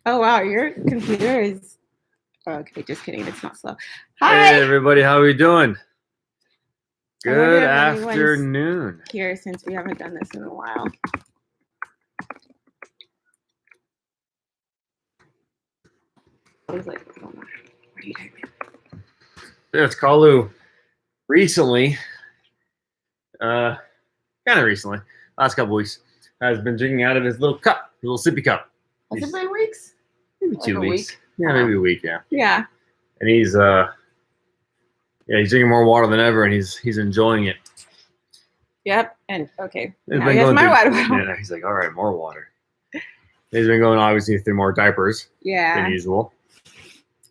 Oh wow, your computer is. Oh, okay, just kidding. It's not slow. Hi. Hey everybody, how are we doing? I wonder Good if anyone's afternoon. here since we haven't done this in a while. What are you typing? It's Kalu. Recently, kind of recently, last couple weeks, has been drinking out of his little cup, his little sippy cup. Has it been weeks? Maybe Like 2 a weeks. week? Yeah, maybe a week. Yeah. Yeah. And he's he's drinking more water than ever, and he's enjoying it. Yep. And okay. He's Now been he has going my through, water bottle. Yeah, he's like, all right, more water. He's been going obviously through more diapers Yeah. than usual.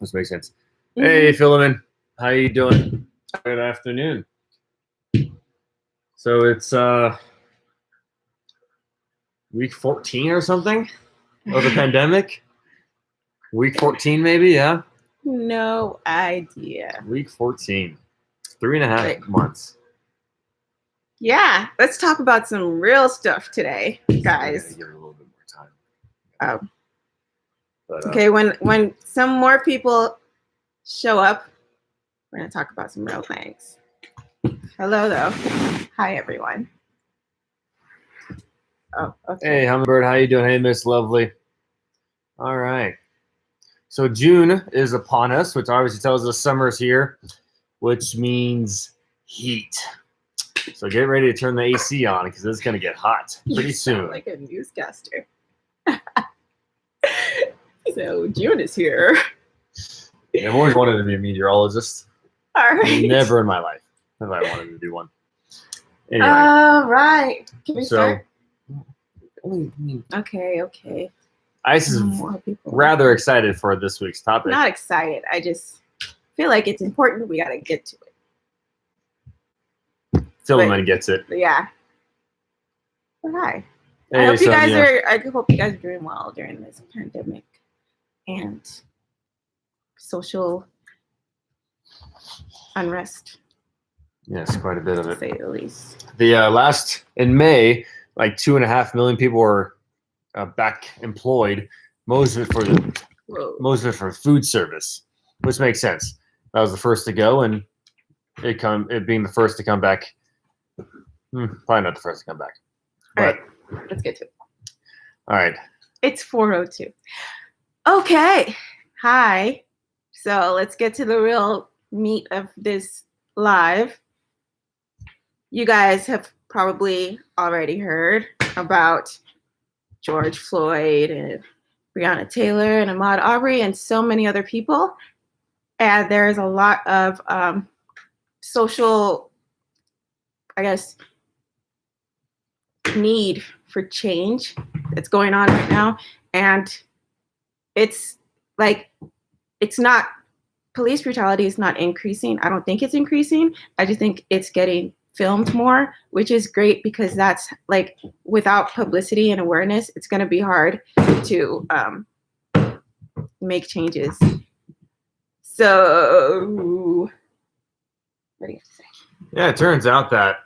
This makes sense. Hey, Philemon, how you doing? Good afternoon. So it's week 14 or something of the pandemic. Week 14, maybe, yeah. No idea. Week 14, 3.5 months. Yeah, let's talk about some real stuff today, I guys. gotta give it a little bit more time. Oh. But, Okay, when some more people show up, we're gonna talk about some real things. Hello, though. Hi, everyone. Oh, okay. Hey, Hummingbird, how you doing? Hey, Miss Lovely. All right. So June is upon us, which obviously tells us summer's here, which means heat. So get ready to turn the AC on because it's gonna get hot pretty soon. Like a newscaster. So June is here. I've always wanted to be a meteorologist. All right. Never in my life have I wanted to do one. Anyway. All right. Can we So, start? Okay. Ice is rather excited for this week's topic. Not excited. I just feel like it's important. We got to get to it. Philemon gets it. Yeah. Well, hi. Hey, I hope you guys Sonia. I hope you guys are doing well during this pandemic and social unrest. Yes, quite a bit of to it. say the least. The last in May, like 2.5 million people were back employed. Most of it for food service, which makes sense. That was the first to go, and it being the first to come back. Probably not the first to come back. But all right, let's get to it. All right. It's 4:02. Okay. Hi. So let's get to the real meat of this live. You guys have probably already heard about George Floyd and Breonna Taylor and Ahmaud Arbery and so many other people. And there's a lot of social, I guess, need for change that's going on right now. And it's like, it's not, police brutality is not increasing. I don't think it's increasing. I just think it's getting filmed more, which is great because that's like, without publicity and awareness, it's going to be hard to make changes. So, what do you have to say? Yeah, it turns out that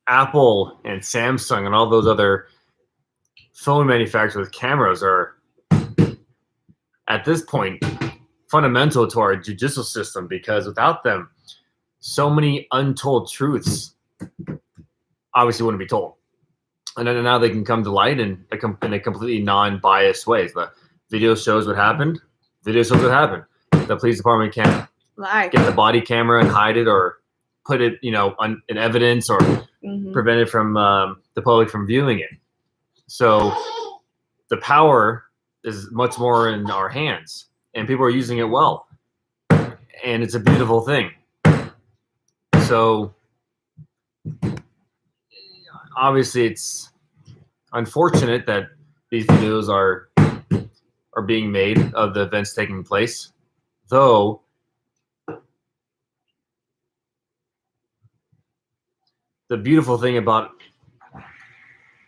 Apple and Samsung and all those other phone manufacturers with cameras are, at this point, fundamental to our judicial system because without them, so many untold truths obviously wouldn't be told. And then now they can come to light in a completely non-biased way. The video shows what happened. Video shows what happened. The police department can't get the body camera and hide it or put it, in evidence or prevent it from the public from viewing it. So the power is much more in our hands, and people are using it well, and it's a beautiful thing. So obviously, it's unfortunate that these videos are being made of the events taking place, though. The beautiful thing about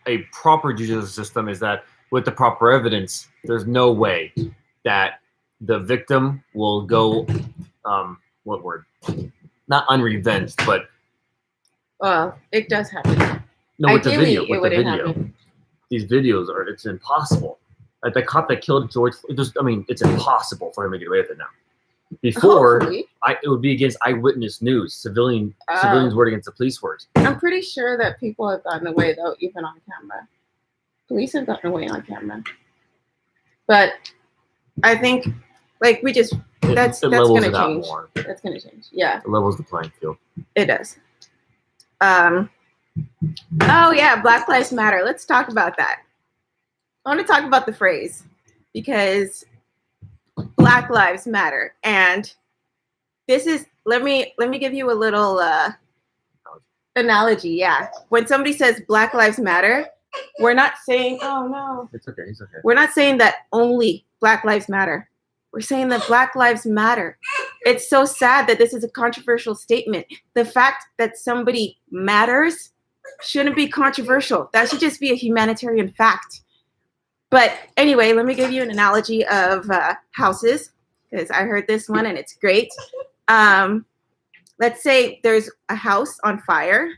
a proper judicial system is that with the proper evidence, there's no way that the victim will go, what word? Not unrevenged, but. Well, it does happen. No, with Ideally, the video. it wouldn't happen. these videos are, it's impossible. Like the cop that killed George, it's impossible for him to get away with it now. Before, Hopefully. it would be against eyewitness news. Civilians word against the police words. I'm pretty sure that people have gotten away though, even on camera. Police have gotten away on camera. But I think, like, that's gonna change. That's gonna change. Yeah. It levels the playing field. It does. Oh yeah, Black Lives Matter. Let's talk about that. I want to talk about the phrase because Black Lives Matter, and this is let me give you a little analogy. Yeah, when somebody says Black Lives Matter, we're not saying, oh no, it's okay. We're not saying that only Black Lives Matter. We're saying that Black Lives Matter. It's so sad that this is a controversial statement. The fact that somebody matters shouldn't be controversial. That should just be a humanitarian fact. But anyway, let me give you an analogy of houses, because I heard this one and it's great. Let's say there's a house on fire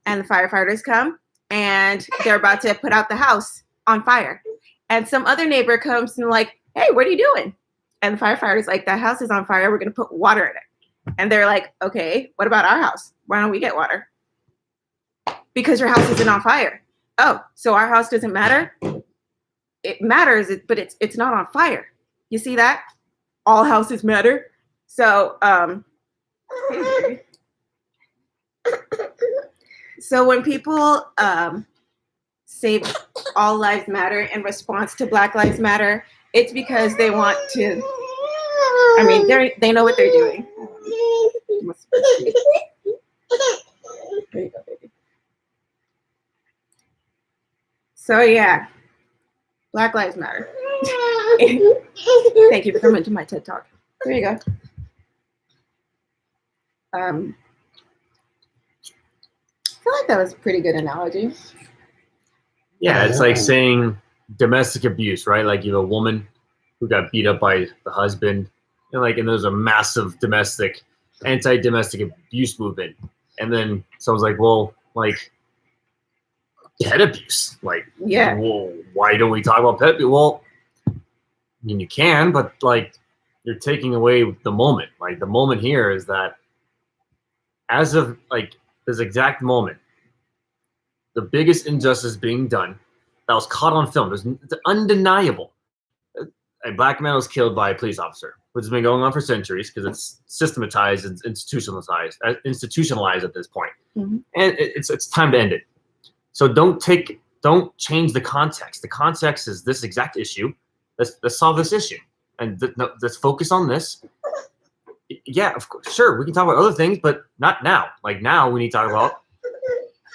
and the firefighters come and they're about to put out the house on fire. And some other neighbor comes and like, hey, what are you doing? And the firefighter's like, that house is on fire. We're going to put water in it. And they're like, okay, what about our house? Why don't we get water? Because your house isn't on fire. Oh, so our house doesn't matter? It matters, but it's not on fire. You see that? All houses matter. So, so when people say all lives matter in response to Black Lives Matter, it's because they want to. I mean, they know what they're doing. There you go, baby. So yeah, Black Lives Matter. Thank you for coming to my TED Talk. There you go. I feel like that was a pretty good analogy. Yeah, it's like saying domestic abuse, right? Like you have a woman who got beat up by the husband, and there's a massive anti-domestic abuse movement, and then someone's like, well, like pet abuse, like, yeah, well, why don't we talk about pet abuse? Well, I mean, you can, but like you're taking away the moment. Like the moment here is that as of like this exact moment, the biggest injustice being done that was caught on film. It's undeniable. A black man was killed by a police officer, which has been going on for centuries because it's systematized and institutionalized at this point. Mm-hmm. And it's time to end it. So don't change the context. The context is this exact issue. Let's solve this issue and let's focus on this. Yeah, of course, sure, we can talk about other things, but not now. Like now, we need to talk about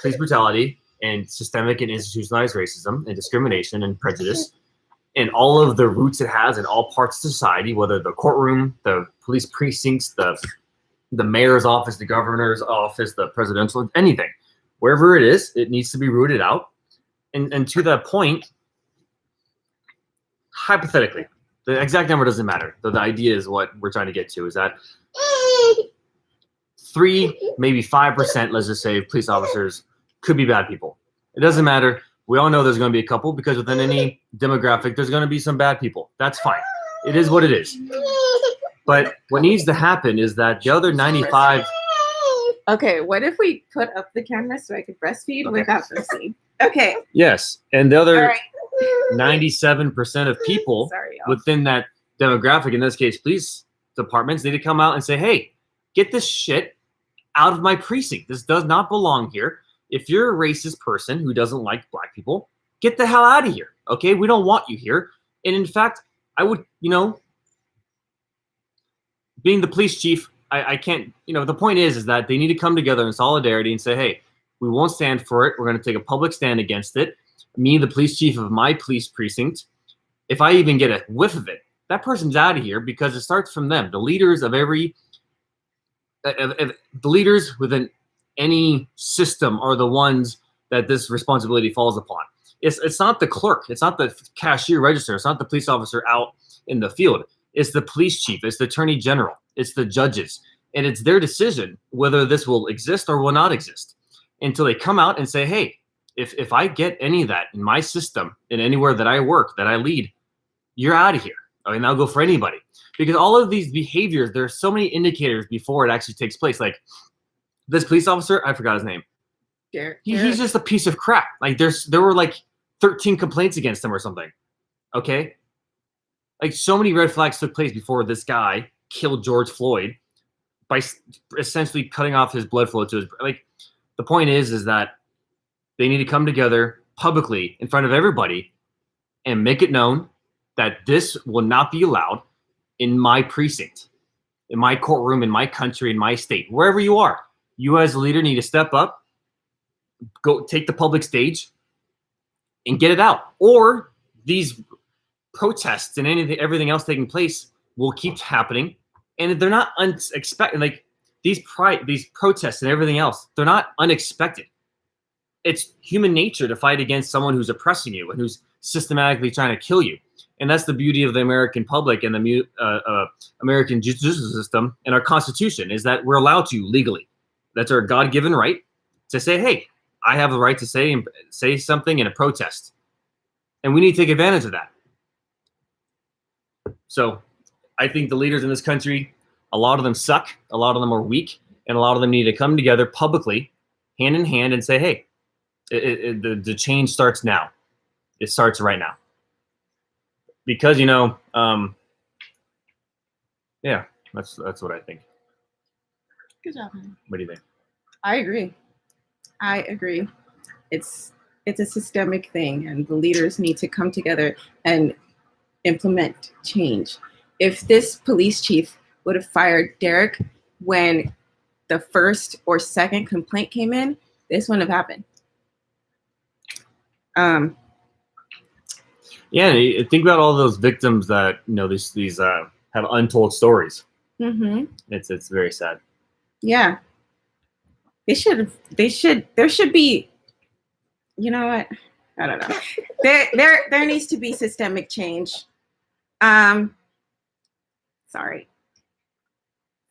police brutality and systemic and institutionalized racism and discrimination and prejudice and all of the roots it has in all parts of society, whether the courtroom, the police precincts, the mayor's office, the governor's office, the presidential, anything. Wherever it is, it needs to be rooted out. And to that point, hypothetically, the exact number doesn't matter. The idea is what we're trying to get to is that 3, maybe 5%, let's just say, police officers could be bad people. It doesn't matter. We all know there's going to be a couple because within any demographic, there's going to be some bad people. That's fine. It is what it is. But what needs to happen is that the other 95. Okay, what if we put up the camera so I could breastfeed without them seeing? Okay. Yes, and the other 97% of people within that demographic, in this case, police departments, need to come out and say, hey, get this shit out of my precinct. This does not belong here. If you're a racist person who doesn't like black people, get the hell out of here. Okay, we don't want you here. And in fact, I would, being the police chief, I can't, the point is that they need to come together in solidarity and say, hey, we won't stand for it. We're going to take a public stand against it. Me, the police chief of my police precinct, if I even get a whiff of it, that person's out of here because it starts from them. The leaders of the leaders within any system are the ones that this responsibility falls upon. It's not the clerk. It's not the cashier register. It's not the police officer out in the field. It's the police chief. It's the attorney general. It's the judges. And it's their decision whether this will exist or will not exist until they come out and say, hey, If I get any of that in my system, in anywhere that I work, that I lead, you're out of here. I mean, I'll go for anybody. Because all of these behaviors, there are so many indicators before it actually takes place. Like this police officer, I forgot his name. He's just a piece of crap. Like there were like 13 complaints against him or something. Okay? Like so many red flags took place before this guy killed George Floyd by essentially cutting off his blood flow to his, like, the point is that they need to come together publicly in front of everybody and make it known that this will not be allowed in my precinct, in my courtroom, in my country, in my state, wherever you are. You as a leader need to step up, go take the public stage and get it out. Or these protests and everything else taking place will keep happening. And they're not unexpected. Like these protests and everything else, they're not unexpected. It's human nature to fight against someone who's oppressing you and who's systematically trying to kill you. And that's the beauty of the American public and the American judicial system and our Constitution, is that we're allowed to legally. That's our God-given right to say, hey, I have the right to say something in a protest. And we need to take advantage of that. So I think the leaders in this country, a lot of them suck, a lot of them are weak, and a lot of them need to come together publicly, hand in hand, and say, hey, the change starts now. It starts right now. Because, yeah, that's what I think. Good job, man. What do you think? I agree. It's a systemic thing, and the leaders need to come together and implement change. If this police chief would have fired Derek when the first or second complaint came in, this wouldn't have happened. Yeah, think about all those victims that these have untold stories. Mm-hmm. It's very sad. Yeah, there should be. You know what? I don't know. There needs to be systemic change. Sorry.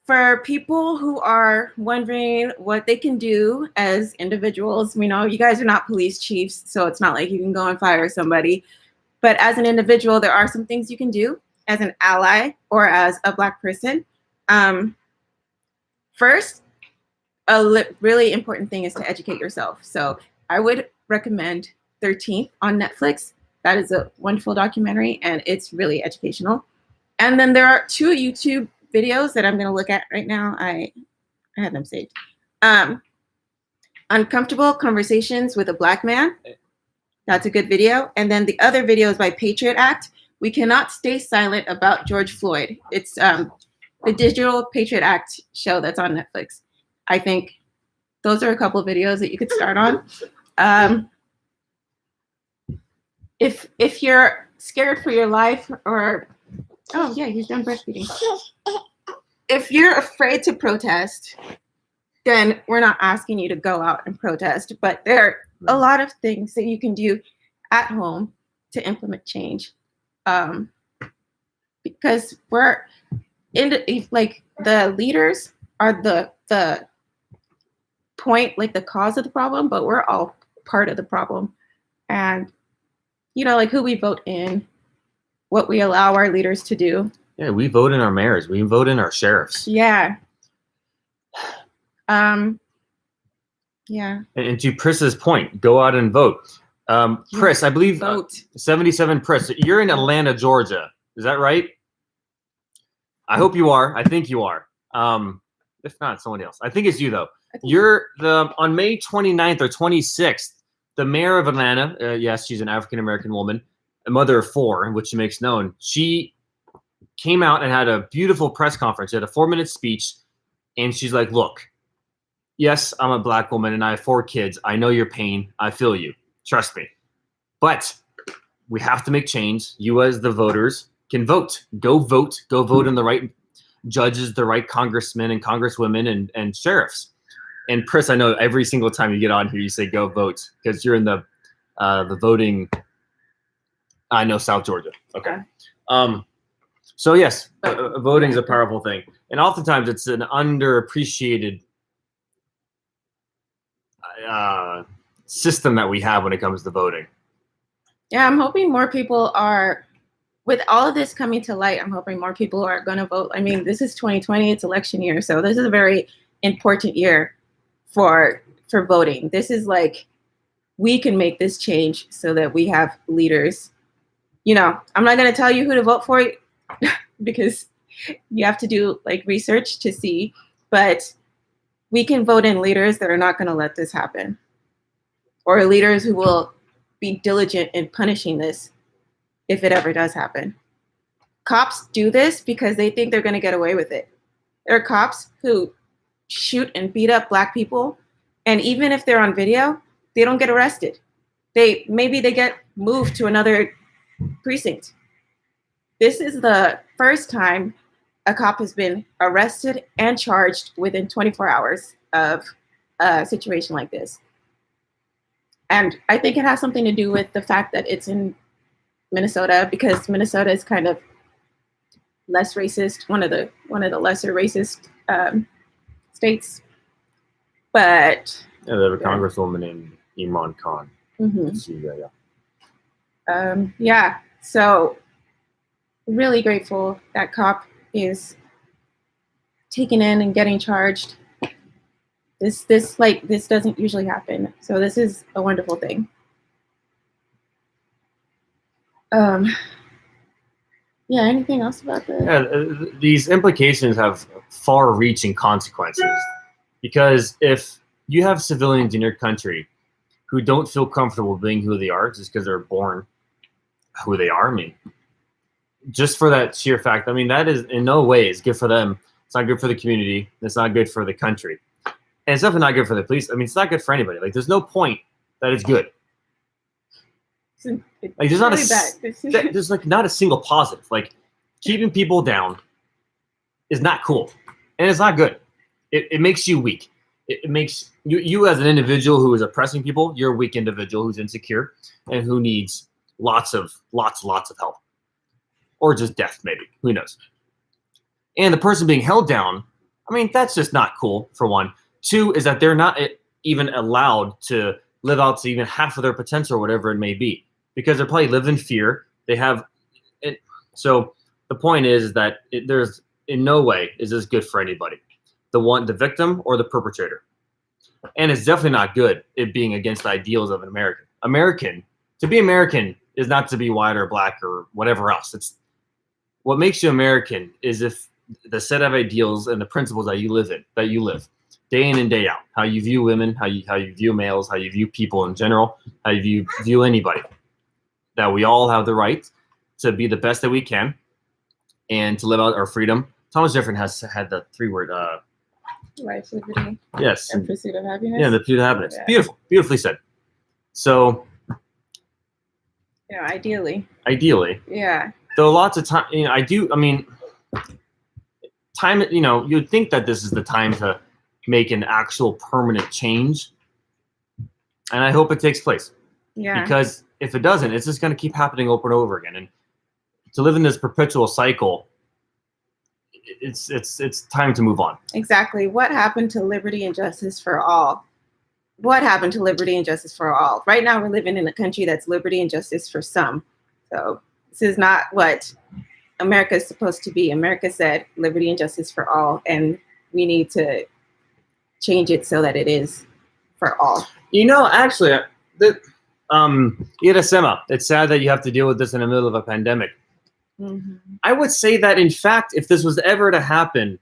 For people who are wondering what they can do as individuals, we know you guys are not police chiefs, so it's not like you can go and fire somebody. But as an individual, there are some things you can do as an ally or as a Black person. First, really important thing is to educate yourself. So I would recommend 13th on Netflix. That is a wonderful documentary, and it's really educational. And then there are 2 YouTube videos that I'm going to look at right now. I had them saved. Uncomfortable Conversations with a Black Man. That's a good video. And then the other video is by Patriot Act. We Cannot Stay Silent About George Floyd. It's the Digital Patriot Act show that's on Netflix. I think those are a couple of videos that you could start on. If you're scared for your life, or you're done breastfeeding. If you're afraid to protest, then we're not asking you to go out and protest. But there are a lot of things that you can do at home to implement change, because we're the leaders are the point, like the cause of the problem, but we're all part of the problem. And who we vote in, what we allow our leaders to do. Yeah, we vote in our mayors, we vote in our sheriffs. Yeah. Yeah. And to Pris's point, go out and vote. Pris, I believe 77 Pris, you're in Atlanta, Georgia. Is that right? I hope you are. I think you are. If not, someone else. I think it's you, though. You're on May 29th or 26th, the mayor of Atlanta, yes, she's an African-American woman, a mother of 4, which she makes known. She came out and had a beautiful press conference. She had a 4-minute speech, and she's like, look, yes, I'm a Black woman, and I have 4 kids. I know your pain. I feel you. Trust me. But we have to make change. You as the voters can vote. Go vote. Go vote in the right judges, the right congressmen and congresswomen and sheriffs. And Pris, I know every single time you get on here, you say go vote because you're in the voting. I know South Georgia. Okay. So yes, voting is a powerful thing, and oftentimes it's an underappreciated system that we have when it comes to voting. Yeah, I'm hoping more people are, with all of this coming to light, I'm hoping more people are going to vote. I mean, this is 2020, it's election year, so this is a very important year for voting. This is like, we can make this change so that we have leaders. You know, I'm not going to tell you who to vote for because you have to do like research to see, but we can vote in leaders that are not going to let this happen, or leaders who will be diligent in punishing this if it ever does happen. Cops do this because they think they're going to get away with it. There are cops who shoot and beat up Black people, and even if they're on video, they don't get arrested. Maybe they get moved to another precinct. This is the first time a cop has been arrested and charged within 24 hours of a situation like this. And I think it has something to do with the fact that it's in Minnesota, because Minnesota is kind of less racist, one of the lesser racist states. But yeah, they have a congresswoman named Imran Khan. Yeah, so really grateful that cop is taken in and getting charged. This doesn't usually happen, so this is a wonderful thing. Yeah, anything else about that? Yeah, these implications have far-reaching consequences, because if you have civilians in your country who don't feel comfortable being who they are just because they're born who they are, I mean, just for that sheer fact, I mean, that is in no way is good for them. It's not good for the community. It's not good for the country. And it's definitely not good for the police. I mean, it's not good for anybody. Like, there's no point that it's good. Like, there's not really there's like not a single positive. Like, keeping people down is not cool, and it's not good. It makes you weak. It makes you as an individual who is oppressing people. You're a weak individual who's insecure and who needs lots of help, or just death, maybe. Who knows? And the person being held down, I mean, that's just not cool. For one. Two is that they're not even allowed to live out to even half of their potential, or whatever it may be, because they're probably live in fear. They have it. So the point is that there's in no way is this good for anybody, the victim or the perpetrator. And it's definitely not good it being against the ideals of an American. To be American is not to be white or Black or whatever else. It's what makes you American is if the set of ideals and the principles that you live day in and day out, how you view women, how you view males, how you view people in general, how you view anybody, that we all have the right to be the best that we can and to live out our freedom. Thomas Jefferson has had the 3-word life, liberty, yes, and pursuit of happiness. Yeah, the pursuit of happiness. Yeah. Beautifully said. So, ideally. Yeah. Though lots of time, time, you'd think that this is the time to make an actual permanent change. And I hope it takes place. Yeah. Because if it doesn't, it's just going to keep happening over and over again. And to live in this perpetual cycle, it's time to move on. Exactly. What happened to liberty and justice for all? What happened to liberty and justice for all? Right now, we're living in a country that's liberty and justice for some. So this is not what America is supposed to be. America said liberty and justice for all, and we need to change it so that it is for all. Actually, Irasema, it's sad that you have to deal with this in the middle of a pandemic. Mm-hmm. I would say that, in fact, if this was ever to happen,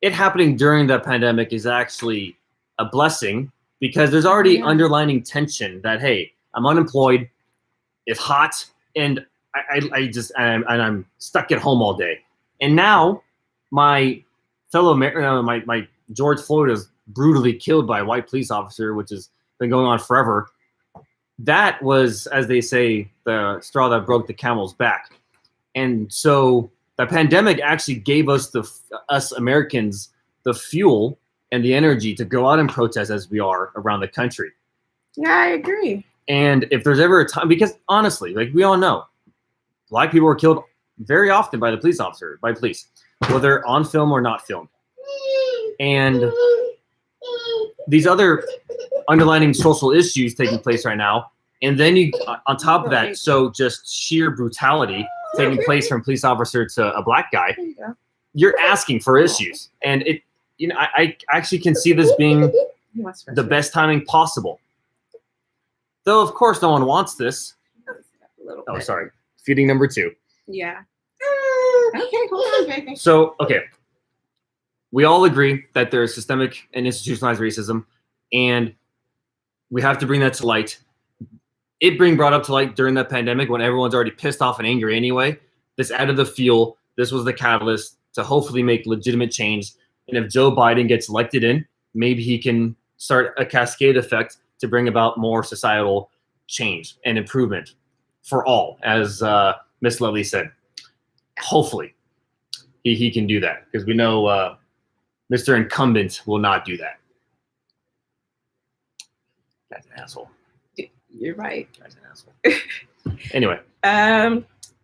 it happening during the pandemic is actually a blessing, because there's already underlining tension that, hey, I'm unemployed, it's hot, and I'm stuck at home all day. And now my fellow my George Floyd is brutally killed by a white police officer, which has been going on forever. That was, as they say, the straw that broke the camel's back. And so the pandemic actually gave us Americans the fuel and the energy to go out and protest as we are around the country. Yeah, I agree. And if there's ever a time, because honestly, like we all know, Black people were killed very often by police, whether on film or not filmed. And these other underlining social issues taking place right now, and then you on top of that, so just sheer brutality taking place from a police officer to a black guy. There you go. You're asking for issues, and it, you know, I actually can see this being He wants fresh the milk. best timing possible. Though of course no one wants this. A little Oh, bit. sorry. Feeding number 2. Yeah. Okay, hold on, baby. So, okay. We all agree that there is systemic and institutionalized racism, and we have to bring that to light. It being brought up to light during the pandemic when everyone's already pissed off and angry anyway. This added the fuel. This was the catalyst to hopefully make legitimate change. And if Joe Biden gets elected in, maybe he can start a cascade effect to bring about more societal change and improvement for all, as Miss Lovely said. Hopefully, he can do that, because we know Mr. Incumbent will not do that. That's an asshole. You're right. That's an asshole. Anyway.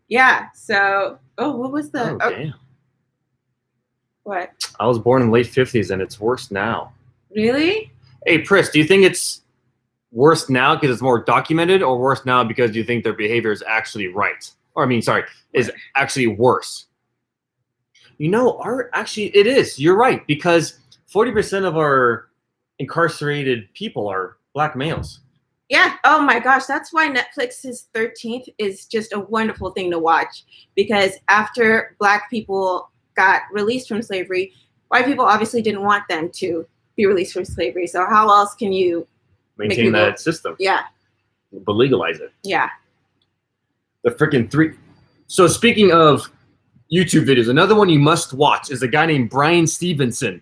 Yeah. So, what was the? Oh, damn. What? I was born in the late 50s, and it's worse now. Really? Hey, Pris, do you think it's worse now because it's more documented, or worse now because you think their behavior is actually right? Or, I mean, sorry, is actually worse? You know, actually, it is. You're right, because 40% of our incarcerated people are black males. Yeah. Oh my gosh, that's why Netflix's 13th is just a wonderful thing to watch, because after black people got released from slavery, white people obviously didn't want them to be released from slavery. So how else can you maintain that system? Yeah. But legalize it. Yeah. The freaking 3. So speaking of YouTube videos, another one you must watch is a guy named Brian Stevenson.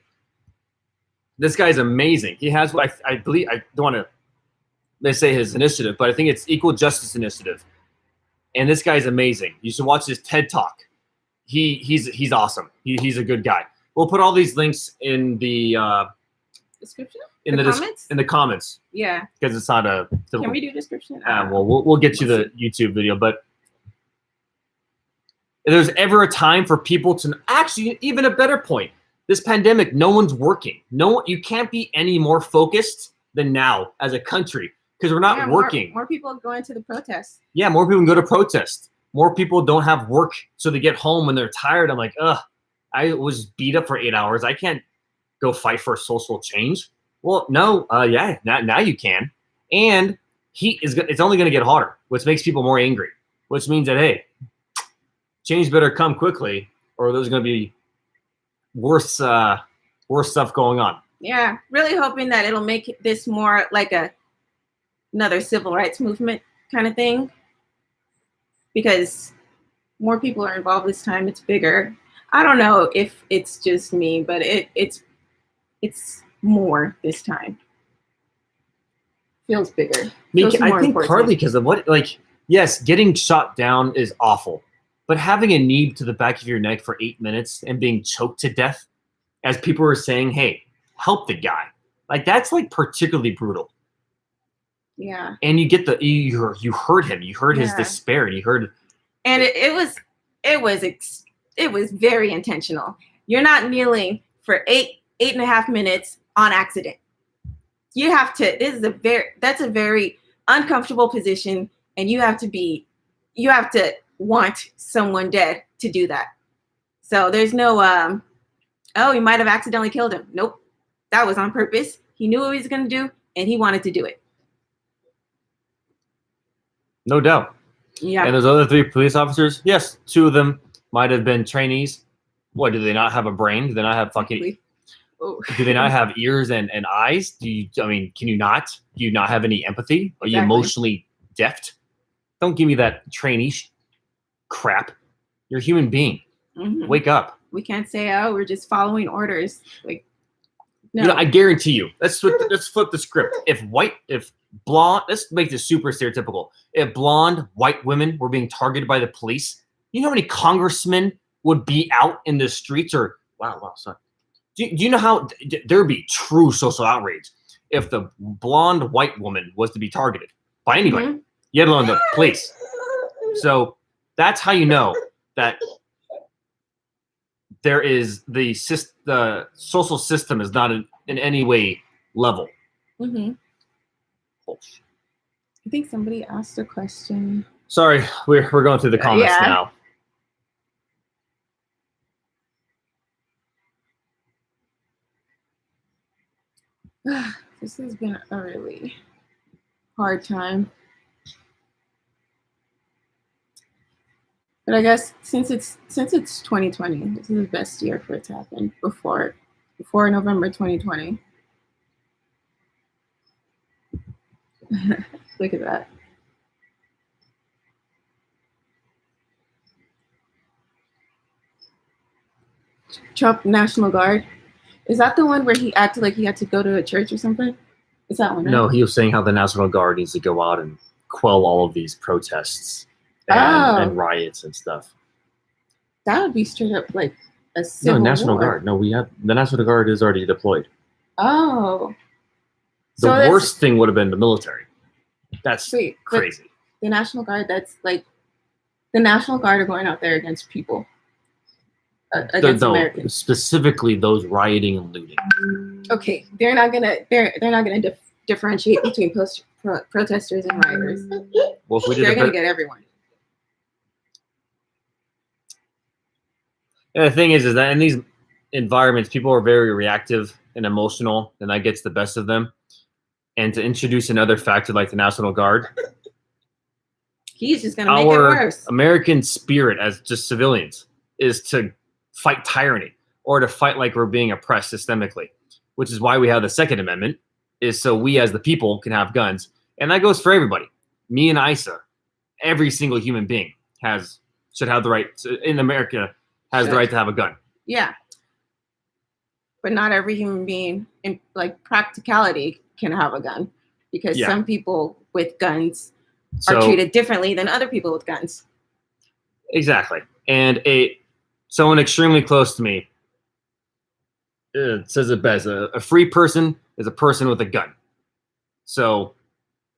This guy's amazing. He has what I believe, I don't want to say his initiative, but I think it's Equal Justice Initiative. And this guy's amazing. You should watch his TED Talk. He's awesome. He's a good guy. We'll put all these links in the description. In the comments. In the comments. Yeah. Because it's not a. Can we do description? Well, we'll get you the YouTube video, but if there's ever a time for people to actually, even a better point, this pandemic, no one's working. You can't be any more focused than now as a country, because we're not working. More people are going to the protests. Yeah, more people can go to protest. More people don't have work, so they get home when they're tired. I'm like, I was beat up for 8 hours. I can't go fight for social change. Well, no, yeah, now you can. And it's only going to get harder, which makes people more angry, which means that, hey, change better come quickly, or there's going to be worse stuff going on. Yeah, really hoping that it'll make this more like another civil rights movement kind of thing, because more people are involved this time. It's bigger. I don't know if it's just me, but it's more this time. Feels bigger. I think partly because of yes, getting shot down is awful, but having a knee to the back of your neck for 8 minutes and being choked to death, as people were saying, hey, help the guy. Like, that's like particularly brutal. Yeah. And you get you heard him. You heard his despair, and you heard. And it was very intentional. You're not kneeling for 8.5 minutes on accident. You have to. That's a very uncomfortable position, and you have to want someone dead to do that. So there's no he might have accidentally killed him. Nope. That was on purpose. He knew what he was going to do, and he wanted to do it. No doubt. Yeah. And those other 3 police officers, yes, 2 of them might have been trainees. What, do they not have a brain? Do they not have fucking... Oh. Do they not have ears and eyes? Can you not? Do you not have any empathy? Are you emotionally deft? Don't give me that trainee crap. You're a human being. Mm-hmm. Wake up. We can't say, we're just following orders. Like, no. You know, I guarantee you. Let's flip the script. If blonde, let's make this super stereotypical. If blonde white women were being targeted by the police, you know how many congressmen would be out in the streets? Or sorry. Do you know how there'd be true social outrage if the blonde white woman was to be targeted by anybody, let alone the police? So that's how you know that there is the social system is not in any way level. Mm-hmm. Bullshit. I think somebody asked a question. Sorry, we're going through the comments Yeah. now. This has been a really hard time. But I guess since it's 2020, this is the best year for it to happen before November 2020. Look at that. Trump National Guard. Is that the one where he acted like he had to go to a church or something? Is that one? Right? No, he was saying how the National Guard needs to go out and quell all of these protests and riots and stuff. That would be straight up like a civil National war. Guard. No, we have the National Guard is already deployed. Oh. The worst thing would have been the military. That's crazy. The National Guard, that's like the National Guard are going out there against people. Against Americans. Specifically those rioting and looting. Okay, they're not gonna differentiate between protesters and rioters. Well, if we did they're gonna get everyone. And the thing is that in these environments, people are very reactive and emotional, and that gets the best of them. And to introduce another factor like the National Guard, he's just gonna make it worse. American spirit as just civilians is to fight tyranny or to fight like we're being oppressed systemically, which is why we have the Second Amendment, is so we as the people can have guns. And that goes for everybody. Me and Aisa, every single human being should have the right in America has the right to have a gun. Yeah. But not every human being in like practicality can have a gun, because some people with guns are treated differently than other people with guns. Exactly. And someone extremely close to me says it best. A free person is a person with a gun. So,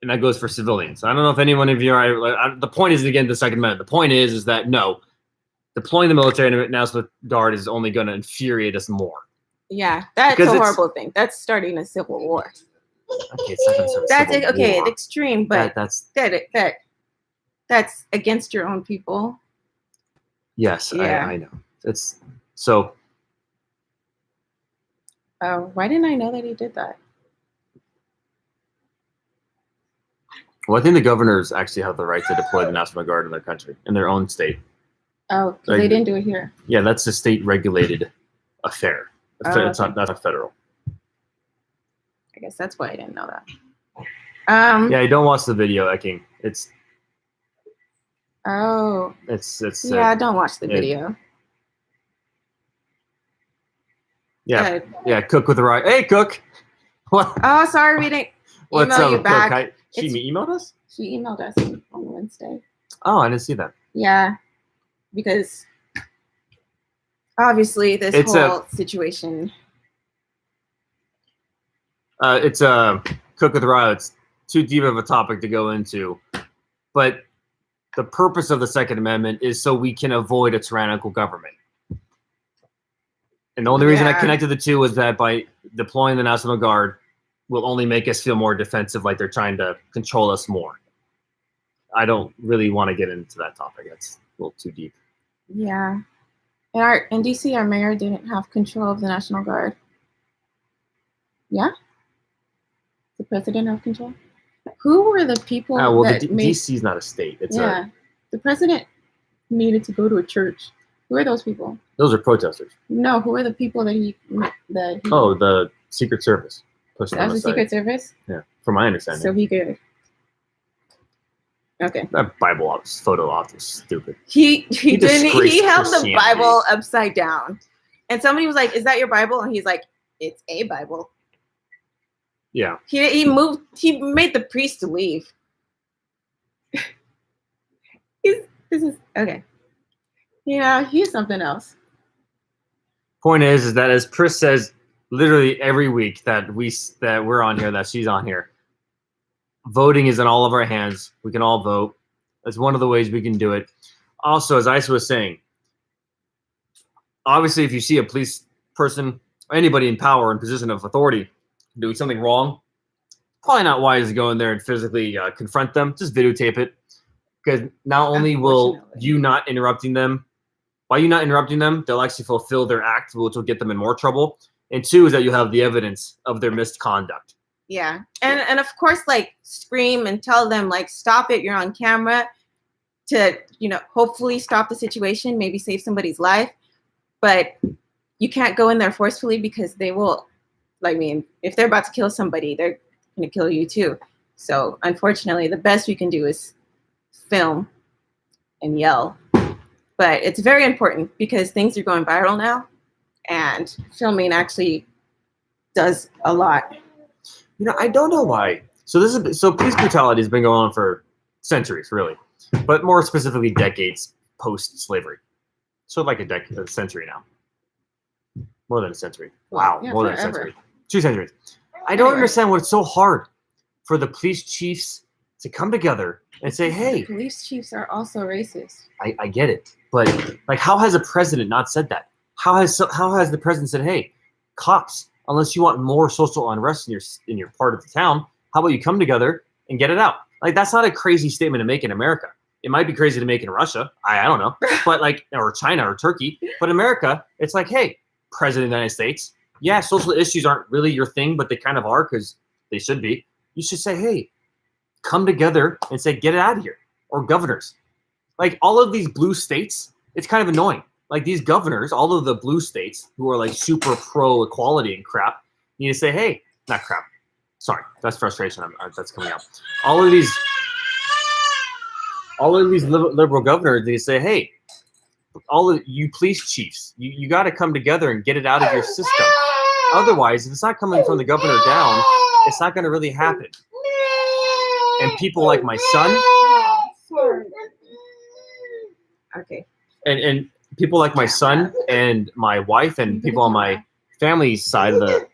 and that goes for civilians. I don't know if any one of you are. The point isn't again the Second Amendment. The point is that no, deploying the military and National Guard is only going to infuriate us more. Yeah, that's a horrible thing. That's starting a civil war. Okay, it's not going to start a civil war. It's extreme, but that's against your own people. Yes, yeah. I know. It's so. Why didn't I know that he did that? Well, I think the governors actually have the right to deploy the National Guard in their country, in their own state. Oh, because they didn't do it here. Yeah, that's a state-regulated affair. It's not federal. I guess that's why I didn't know that. Yeah, you don't watch the video, King. It's. Oh. It's. Yeah, don't watch the video. Yeah, yeah. Cook with the right. Hey, Cook. What? Oh, sorry, we didn't email you back. Cook? She emailed us. She emailed us on Wednesday. Oh, I didn't see that. Yeah, because obviously this whole situation. It's a Cook with the right. It's too deep of a topic to go into, but the purpose of the Second Amendment is so we can avoid a tyrannical government. And the only reason I connected the two was that by deploying the National Guard will only make us feel more defensive, like they're trying to control us more. I don't really want to get into that topic. That's a little too deep. Yeah. In DC, our mayor didn't have control of the National Guard. Yeah? The president have control? Who were the people DC's not a state. It's the president needed to go to a church. Who are those people? Those are protesters. No, who are the people the Secret Service. That was the Secret Service? Yeah, from my understanding. So he could. Okay. That Bible photo op was stupid. He held the Bible upside down. And somebody was like, "Is that your Bible?" And he's like, "It's a Bible." Yeah. He made the priest leave. This is okay. Yeah, he's something else. Point is that as Chris says, literally every week that we're on here, that she's on here, voting is in all of our hands. We can all vote. That's one of the ways we can do it. Also, as Isa was saying, obviously, if you see a police person or anybody in power and position of authority doing something wrong, probably not wise to go in there and physically confront them. Just videotape it, because not only will you not interrupting them, by you not interrupting them, they'll actually fulfill their act, which will get them in more trouble. And two is that you'll have the evidence of their misconduct. Yeah, and of course, like, scream and tell them, like, stop it. You're on camera, to, you know, hopefully stop the situation, maybe save somebody's life. But you can't go in there forcefully, because they will, I mean, if they're about to kill somebody, they're going to kill you too. So unfortunately, the best we can do is film and yell. But it's very important, because things are going viral now, and filming actually does a lot. You know, I don't know why. So police brutality has been going on for centuries, really, but more specifically decades post-slavery. So like a century now. More than a century. Wow, Yeah, more forever. than a century. 2 centuries. I don't understand why it's so hard for the police chiefs to come together and say, hey. The police chiefs are also racist. I get it. But like, how has a president not said that? How has the president said, hey, cops, unless you want more social unrest in your part of the town, how about you come together and get it out? Like, that's not a crazy statement to make in America. It might be crazy to make in Russia. I don't know. But like, or China or Turkey. But America, it's like, hey, President of the United States, yeah, social issues aren't really your thing, but they kind of are, because they should be. You should say, hey, come together and say, get it out of here. Or governors. Like, all of these blue states, it's kind of annoying. Like, these governors, all of the blue states who are like super pro equality and crap, need to say, hey, not crap. Sorry, that's frustration that's coming out. All of these liberal governors, they say, hey, all of you police chiefs, you got to come together and get it out of your system. Otherwise, if it's not coming from the governor down, it's not going to really happen. And people like my son, Okay. and people like my son and my wife and people on my family's side of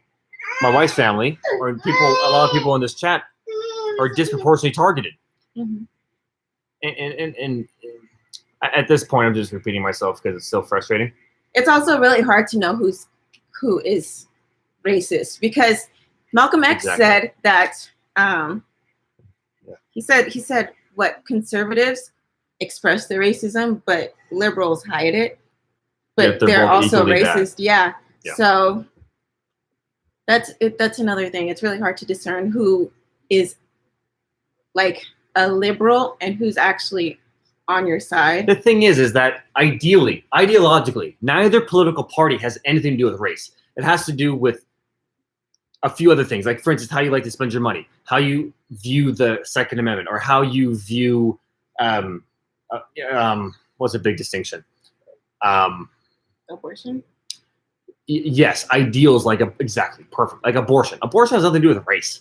my wife's family, or a lot of people in this chat, are disproportionately targeted. Mm-hmm. And at this point, I'm just repeating myself because it's so frustrating. It's also really hard to know who is racist, because Malcolm X said that he said what, conservatives express their racism, but liberals hide it. But they're also racist. Yeah. So that's another thing. It's really hard to discern who is like a liberal and who's actually on your side. The thing is that ideologically, neither political party has anything to do with race. It has to do with a few other things, like, for instance, how you like to spend your money, how you view the Second Amendment, or how you view what's a big distinction? Abortion. Yes, ideals, like exactly perfect, like abortion. Abortion has nothing to do with race.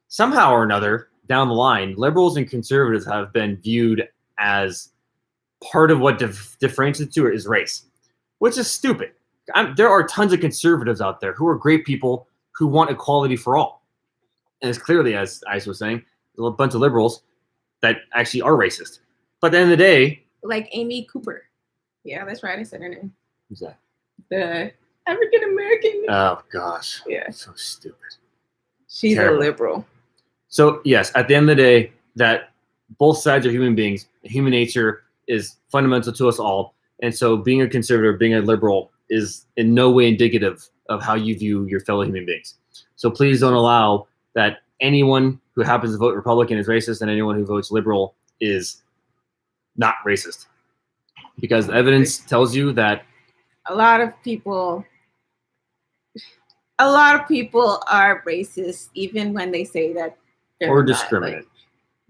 Somehow or another, down the line, liberals and conservatives have been viewed as part of what differentiates the two is race, which is stupid. There are tons of conservatives out there who are great people who want equality for all. And it's clearly, as Aisa was saying, a bunch of liberals that actually are racist. But at the end of the day... Like Amy Cooper. Yeah, that's right. I said her name. Who's that? The African-American. Oh, gosh. Yeah. So stupid. She's terrible. A liberal. So, yes, at the end of the day, that both sides are human beings. Human nature is fundamental to us all. And so being a conservative, being a liberal is in no way indicative of how you view your fellow human beings. So please don't allow that anyone who happens to vote Republican is racist and anyone who votes liberal is not racist. Because the evidence tells you that a lot of people are racist, even when they say that they're or discriminate.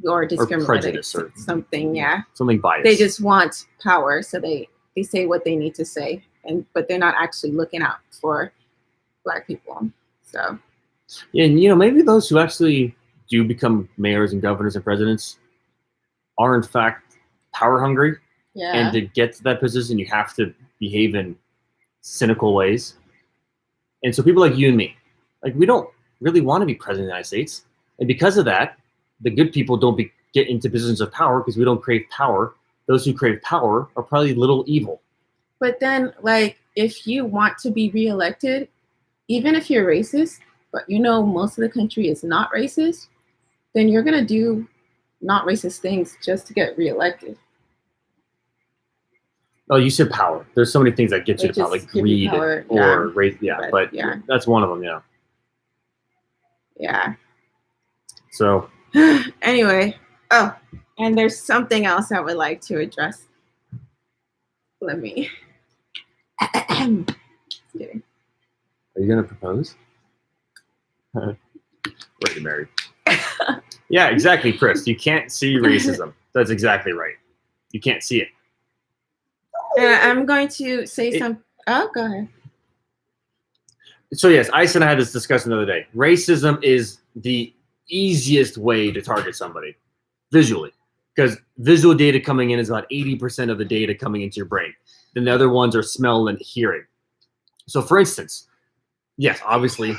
Or discriminate. Or prejudice or something, yeah. Something biased. They just want power, so they say what they need to say, but they're not actually looking out for Black people. So yeah, and maybe those who actually do become mayors and governors and presidents are in fact power hungry. Yeah. And to get to that position, you have to behave in cynical ways. And so people like you and me, like, we don't really want to be president of the United States. And because of that, the good people don't get into positions of power because we don't crave power. Those who crave power are probably little evil. But then, like, if you want to be reelected, even if you're racist, but you know most of the country is not racist, then you're gonna do not racist things just to get reelected. Oh, you said power. There's so many things that get you to power, like greed power, or race. Yeah, but that's one of them. Yeah. Yeah. So. Anyway, oh, and there's something else I would like to address. Let me. Kidding. Are you gonna propose? We're getting married. Yeah, exactly, Chris. You can't see racism. That's exactly right. You can't see it. And I'm going to say some. Oh, go ahead. So yes, Aisa and I had this discussion the other day. Racism is the easiest way to target somebody visually, because visual data coming in is about 80% of the data coming into your brain. Then the other ones are smell and hearing. So for instance, yes, obviously,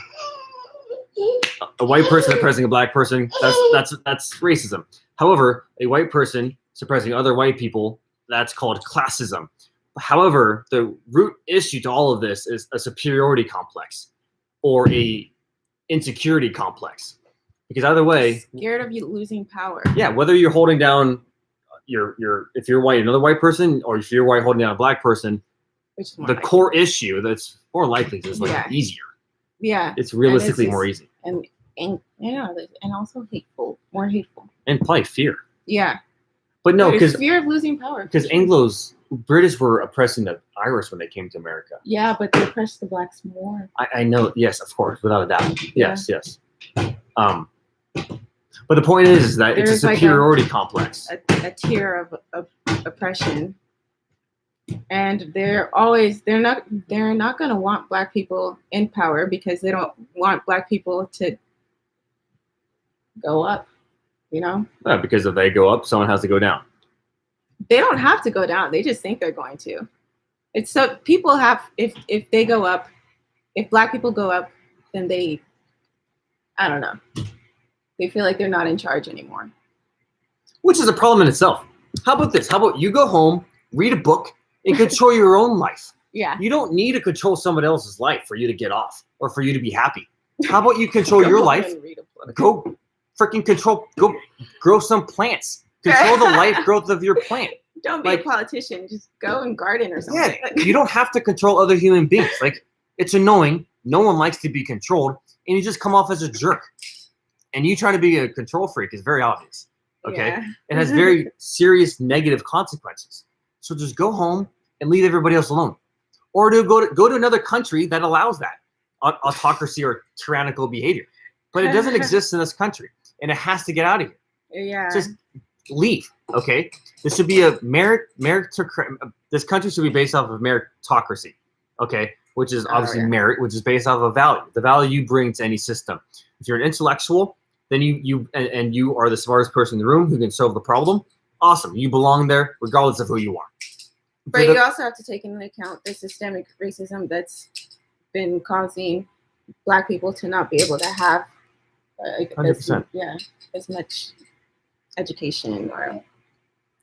a white person suppressing a black person, that's racism. However, a white person suppressing other white people, that's called classism. However, the root issue to all of this is a superiority complex or a insecurity complex. Because either way, scared of you losing power. Yeah, whether you're holding down if you're white, another white person, or if you're white holding down a black person, the core issue that's more likely is like easier. Yeah, it's realistically more easy. And yeah, and also hateful, more hateful. And probably fear. Yeah. But no, because fear of losing power. Because British were oppressing the Irish when they came to America. Yeah, but they oppressed the blacks more. I know. Yes, of course, without a doubt. Yes, yes. But the point is that it's a superiority complex. A tier of oppression, and they're not going to want black people in power because they don't want black people to go up. You know? Yeah, because if they go up, someone has to go down. They don't have to go down. They just think they're going to. It's so people have if they go up, if black people go up, then I don't know. They feel like they're not in charge anymore. Which is a problem in itself. How about this? How about you go home, read a book, and control your own life? Yeah. You don't need to control somebody else's life for you to get off or for you to be happy. How about you control your life? Go freaking go grow some plants. Control the life growth of your plant. Don't be a politician. Just go and garden or something. Yeah, you don't have to control other human beings. Like, it's annoying. No one likes to be controlled, and you just come off as a jerk. And you trying to be a control freak is very obvious. Okay, yeah. It has very serious negative consequences. So just go home and leave everybody else alone, or go to another country that allows that autocracy or tyrannical behavior. But it doesn't exist in this country, and it has to get out of here. Yeah, just leave. Okay, this should be a this country should be based off of meritocracy. Okay, which is obviously merit, which is based off of value, the value you bring to any system. If you're an intellectual, then you are the smartest person in the room who can solve the problem. Awesome, you belong there regardless of who you are. But you also have to take into account the systemic racism that's been causing black people to not be able to have 100%. As much education or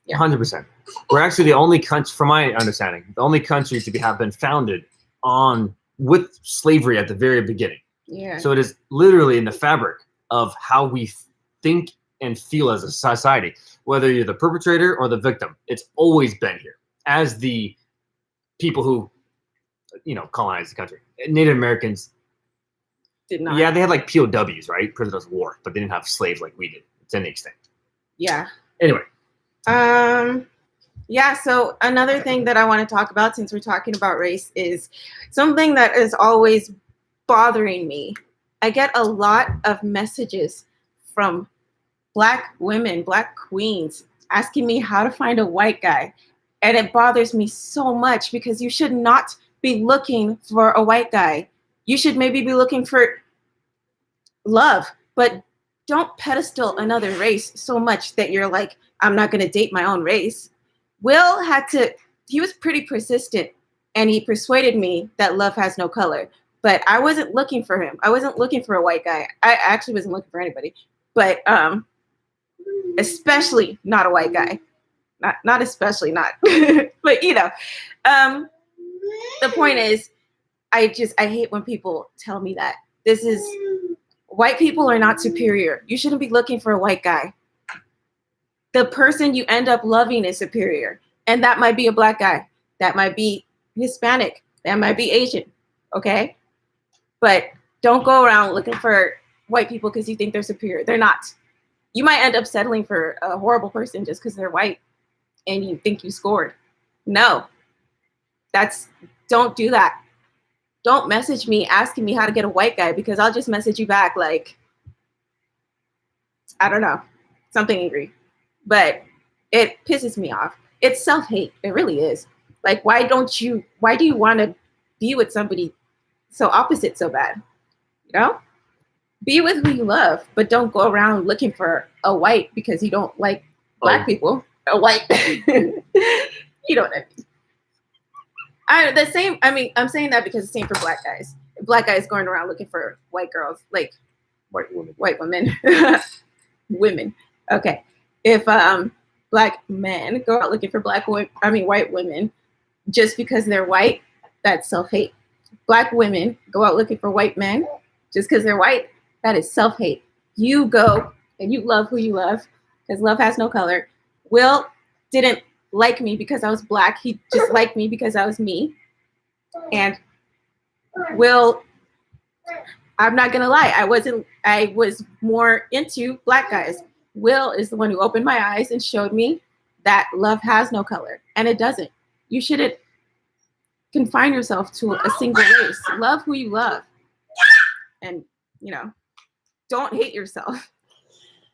100%. We're actually the only country, from my understanding, the only country to have been founded with slavery at the very beginning. Yeah. So it is literally in the fabric of how we think and feel as a society, whether you're the perpetrator or the victim. It's always been here as the people who, colonized the country. Native Americans did not. Yeah, they had like POWs, right? Prisoners of war, but they didn't have slaves like we did to any extent. Yeah. Anyway. Yeah, so another thing that I want to talk about since we're talking about race is something that is always bothering me. I get a lot of messages from black women, black queens, asking me how to find a white guy. And it bothers me so much because you should not be looking for a white guy. You should maybe be looking for love, but don't pedestal another race so much that you're like, I'm not going to date my own race. Will he was pretty persistent, and he persuaded me that love has no color. But I wasn't looking for him. I wasn't looking for a white guy. I actually wasn't looking for anybody. But especially not a white guy. Not especially not. But the point is, I hate when people tell me that. This is White people are not superior. You shouldn't be looking for a white guy. The person you end up loving is superior. And that might be a black guy. That might be Hispanic. That might be Asian. Okay? But don't go around looking for white people because you think they're superior. They're not. You might end up settling for a horrible person just because they're white and you think you scored. No. Don't do that. Don't message me asking me how to get a white guy because I'll just message you back like, I don't know, something angry. But it pisses me off. It's self-hate. It really is. Like, why do you want to be with somebody so opposite so bad? You know? Be with who you love, but don't go around looking for a white because you don't like black people. A white. You know what I mean? I'm saying that because it's the same for black guys. Black guys going around looking for white girls, like White women. White women. Women. Okay. If black men go out looking for white women just because they're white, that's self-hate. Black women go out looking for white men just because they're white, that is self-hate. You go and you love who you love because love has no color. Will didn't like me because I was black. He just liked me because I was me. And Will, I'm not gonna lie, I was more into black guys. Will is the one who opened my eyes and showed me that love has no color, and it doesn't. You shouldn't confine yourself to a single race. Love who you love, and don't hate yourself.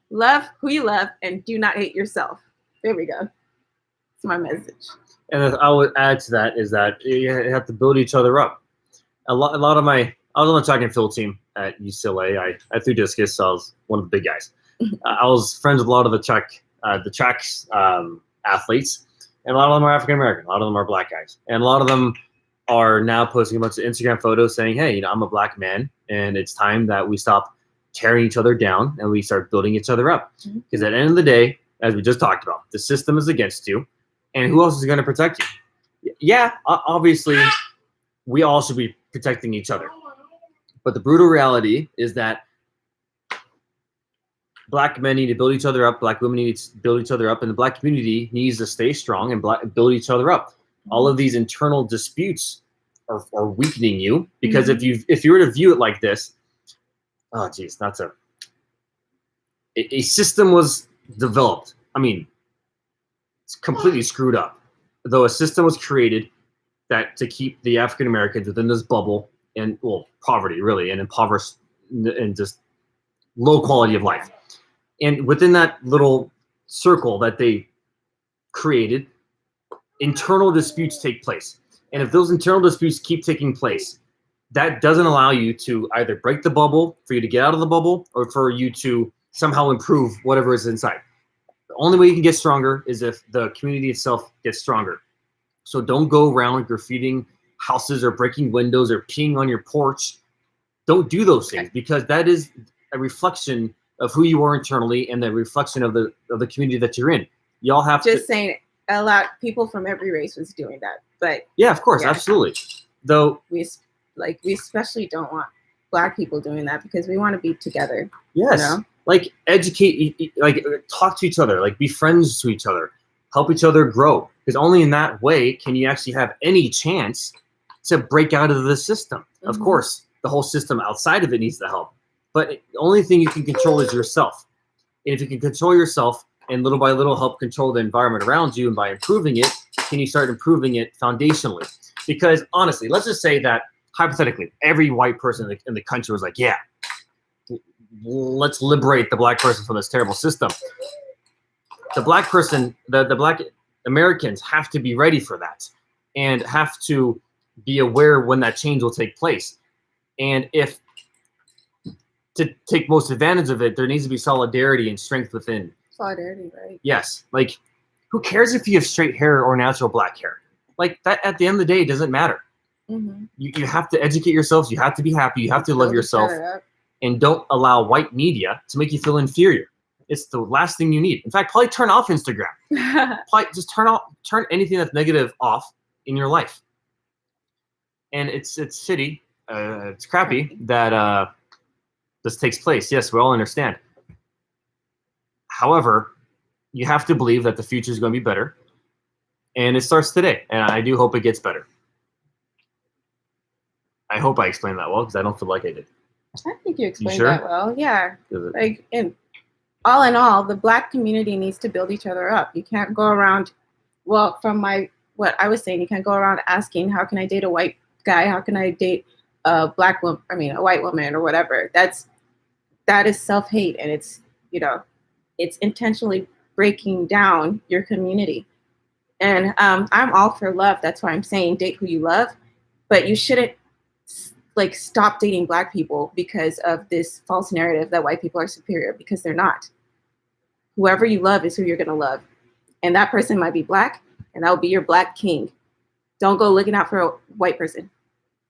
Love who you love, and do not hate yourself. There we go. It's my message. And I would add to that is that you have to build each other up. A lot of I was on the track and field team at UCLA. I threw discus, so I was one of the big guys. I was friends with a lot of the track athletes, and a lot of them are African American. A lot of them are black guys, and a lot of them are now posting a bunch of Instagram photos saying, "Hey, I'm a black man, and it's time that we stop tearing each other down and we start building each other up." Because at the end of the day, as we just talked about, the system is against you, and who else is going to protect you? Yeah, obviously, we all should be protecting each other. But the brutal reality is that black men need to build each other up, black women need to build each other up, and the black community needs to stay strong and build each other up. All of these internal disputes are weakening you because if you were to view it like this, a system was developed. I mean, it's completely screwed up. Though a system was created that to keep the African Americans within this bubble and poverty really and impoverished and just low quality of life. And within that little circle that they created, internal disputes take place. And if those internal disputes keep taking place, that doesn't allow you to either break the bubble, for you to get out of the bubble, or for you to somehow improve whatever is inside. The only way you can get stronger is if the community itself gets stronger. So don't go around graffitiing houses or breaking windows or peeing on your porch. Don't do those things because that is a reflection of who you are internally and the reflection of the community that you're in. Y'all have just saying a lot people from every race was doing that, but yeah, of course, absolutely. Though we especially don't want black people doing that because we want to be together. Yes, like educate, like talk to each other, like be friends to each other, help each other grow. Because only in that way can you actually have any chance to break out of the system. Of course, the whole system outside of it needs the help. But the only thing you can control is yourself. And if you can control yourself and little by little help control the environment around you and by improving it, can you start improving it foundationally? Because honestly, let's just say that hypothetically, every white person in the country was like, yeah, let's liberate the black person from this terrible system. The black person, the black Americans have to be ready for that and have to be aware when that change will take place. And if to take most advantage of it, there needs to be solidarity and strength within. Solidarity, right? Yes. Like, who cares if you have straight hair or natural black hair? Like, that at the end of the day, it doesn't matter. You have to educate yourselves. You have to be happy. You have to love yourself. And don't allow white media to make you feel inferior. It's the last thing you need. In fact, probably turn off Instagram. Probably just turn anything that's negative off in your life. And it's shitty. It's crappy that this takes place. Yes, we all understand. However, you have to believe that the future is going to be better, and it starts today. And I do hope it gets better. I hope I explained that well because I don't feel like I did. I think you explained sure? that well. Yeah. Like, in all, the Black community needs to build each other up. You can't go around, well, from what I was saying, you can't go around asking, how can I date a white guy? How can I date a black woman? I mean, a white woman or whatever. That is self-hate, and it's, it's intentionally breaking down your community. And I'm all for love. That's why I'm saying date who you love, but you shouldn't like stop dating Black people because of this false narrative that white people are superior, because they're not. Whoever you love is who you're gonna love, and that person might be Black, and that will be your Black king. Don't go looking out for a white person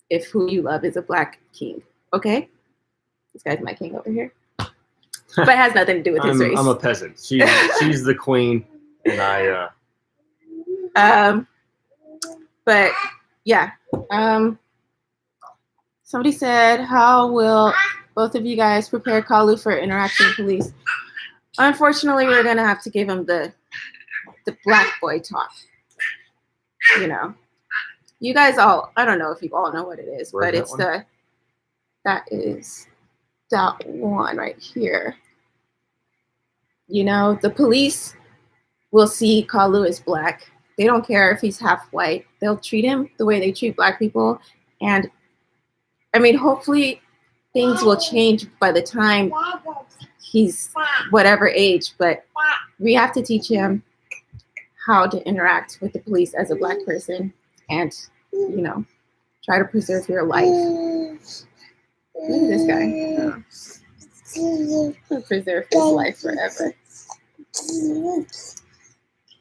if who you love is a Black king. Okay, this guy's my king over here, but it has nothing to do with his race. I'm a peasant. She's the queen, and I. But yeah. Somebody said, how will both of you guys prepare Kalu for interaction with police? Unfortunately, we're going to have to give him the Black boy talk. You guys all, I don't know if you all know what it is, but it's that is that one right here. The police will see Kalu as Black. They don't care if he's half white. They'll treat him the way they treat Black people. And I mean, hopefully things will change by the time he's whatever age, but we have to teach him how to interact with the police as a Black person and, try to preserve your life. Look at this guy. Oh. Preserve his life forever.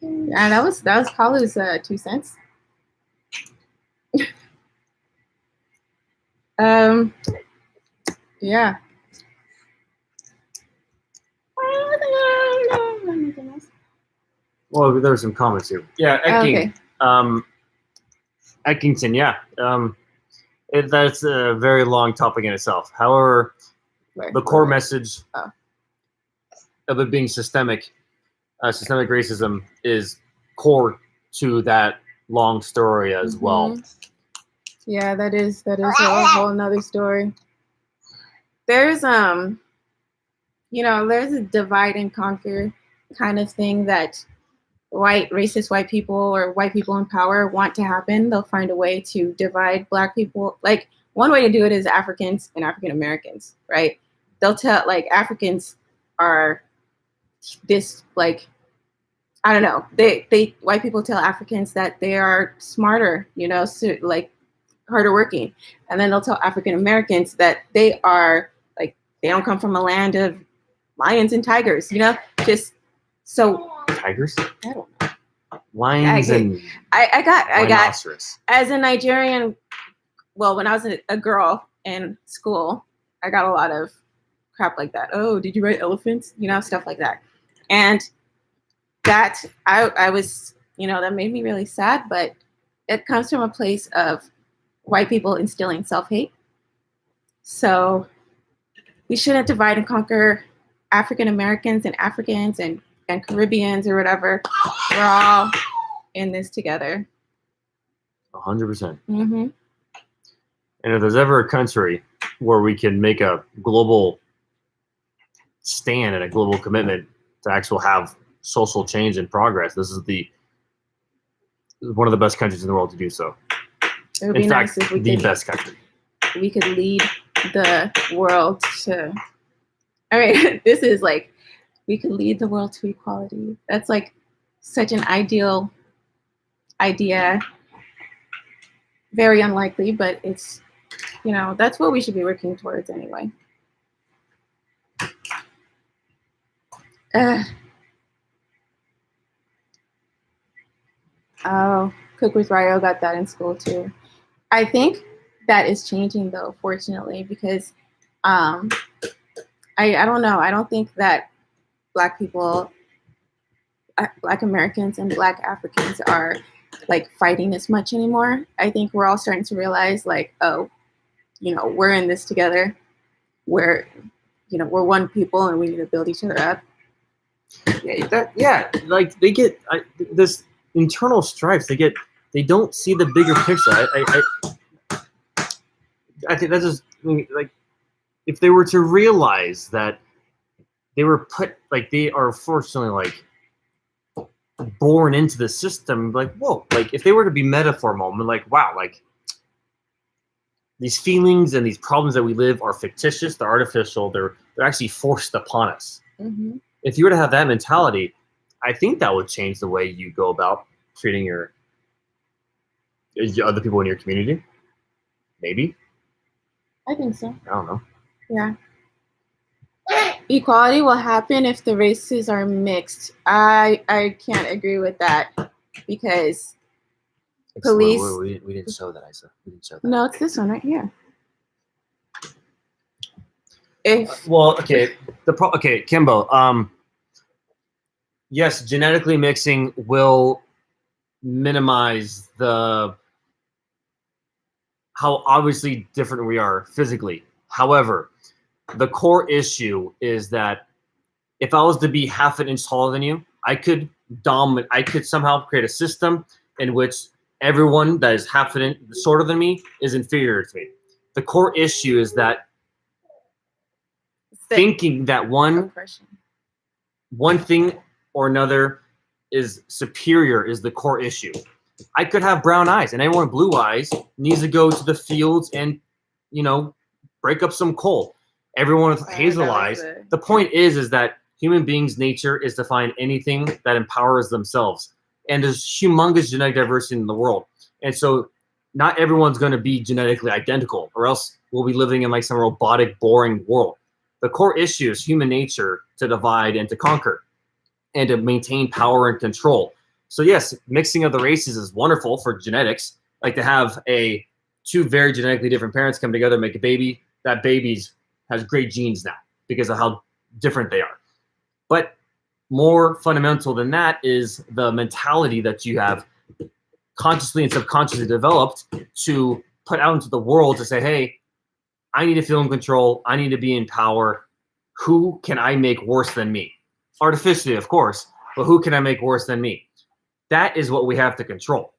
Yeah, that was Kalu's 2 cents. Yeah. Well, there were some comments here. Yeah, Okay. Eckington, yeah. That's a very long topic in itself. However, the core message of it being systemic racism is core to that long story as well. Yeah, that is a whole nother story. There's there's a divide and conquer kind of thing that racist white people or white people in power want to happen. They'll find a way to divide Black people. Like, one way to do it is Africans and African Americans, right? They'll tell, like, Africans are this, like, I don't know. They white people tell Africans that they are smarter, so, like, harder working, and then they'll tell African Americans that they are, like, they don't come from a land of lions and tigers, just so. Tigers? I don't know. Lions and I got rhinoceros. As a Nigerian, well, when I was a girl in school, I got a lot of crap like that. Oh, did you write elephants? Stuff like that. And that I was, that made me really sad, but it comes from a place of white people instilling self-hate. So we shouldn't divide and conquer African Americans and Africans and Caribbeans or whatever. We're all in this together. 100%. Mm-hmm. And if there's ever a country where we can make a global stand and a global commitment to actually have social change and progress, this is one of the best countries in the world to do so. It would be nice if we could, best country. We could lead the world to. I mean, this is like, we could lead the world to equality. That's like such an ideal idea. Very unlikely, but it's, that's what we should be working towards anyway. Oh, Cook with Rio got that in school too. I think that is changing though, fortunately, because I don't know. I don't think that Black people, Black Americans and Black Africans are like fighting as much anymore. I think we're all starting to realize, like, oh, we're in this together. We're we're one people and we need to build each other up. Like they get this internal strife. They don't see the bigger picture. I think that's just like if they were to realize that they were put like they are fortunately like born into the system, like whoa, like if they were to be meta for a moment, like wow, like these feelings and these problems that we live are fictitious, they're artificial, they're actually forced upon us. Mm-hmm. If you were to have that mentality, I think that would change the way you go about treating your other people in your community. Maybe. I think so. I don't know. Yeah. Equality will happen if the races are mixed. I can't agree with that because police. We didn't show that, Isa. We didn't show that. No, it's this one right here. If okay, Kimbo. Yes, genetically mixing will minimize how obviously different we are physically. However, the core issue is that if I was to be half an inch taller than you, I could somehow create a system in which everyone that is half an inch shorter than me is inferior to me. The core issue is that thinking that one thing or another is superior is the core issue. I could have brown eyes, and anyone with blue eyes needs to go to the fields and, break up some coal. Everyone with hazel eyes. The point is that human beings' nature is to find anything that empowers themselves. And there's humongous genetic diversity in the world. And so not everyone's going to be genetically identical, or else we'll be living in like some robotic, boring world. The core issue is human nature to divide and to conquer and to maintain power and control. So yes, mixing of the races is wonderful for genetics. Like to have two very genetically different parents come together and make a baby. That baby has great genes now because of how different they are. But more fundamental than that is the mentality that you have consciously and subconsciously developed to put out into the world to say, hey, I need to feel in control. I need to be in power. Who can I make worse than me? Artificially, of course, but who can I make worse than me? That is what we have to control.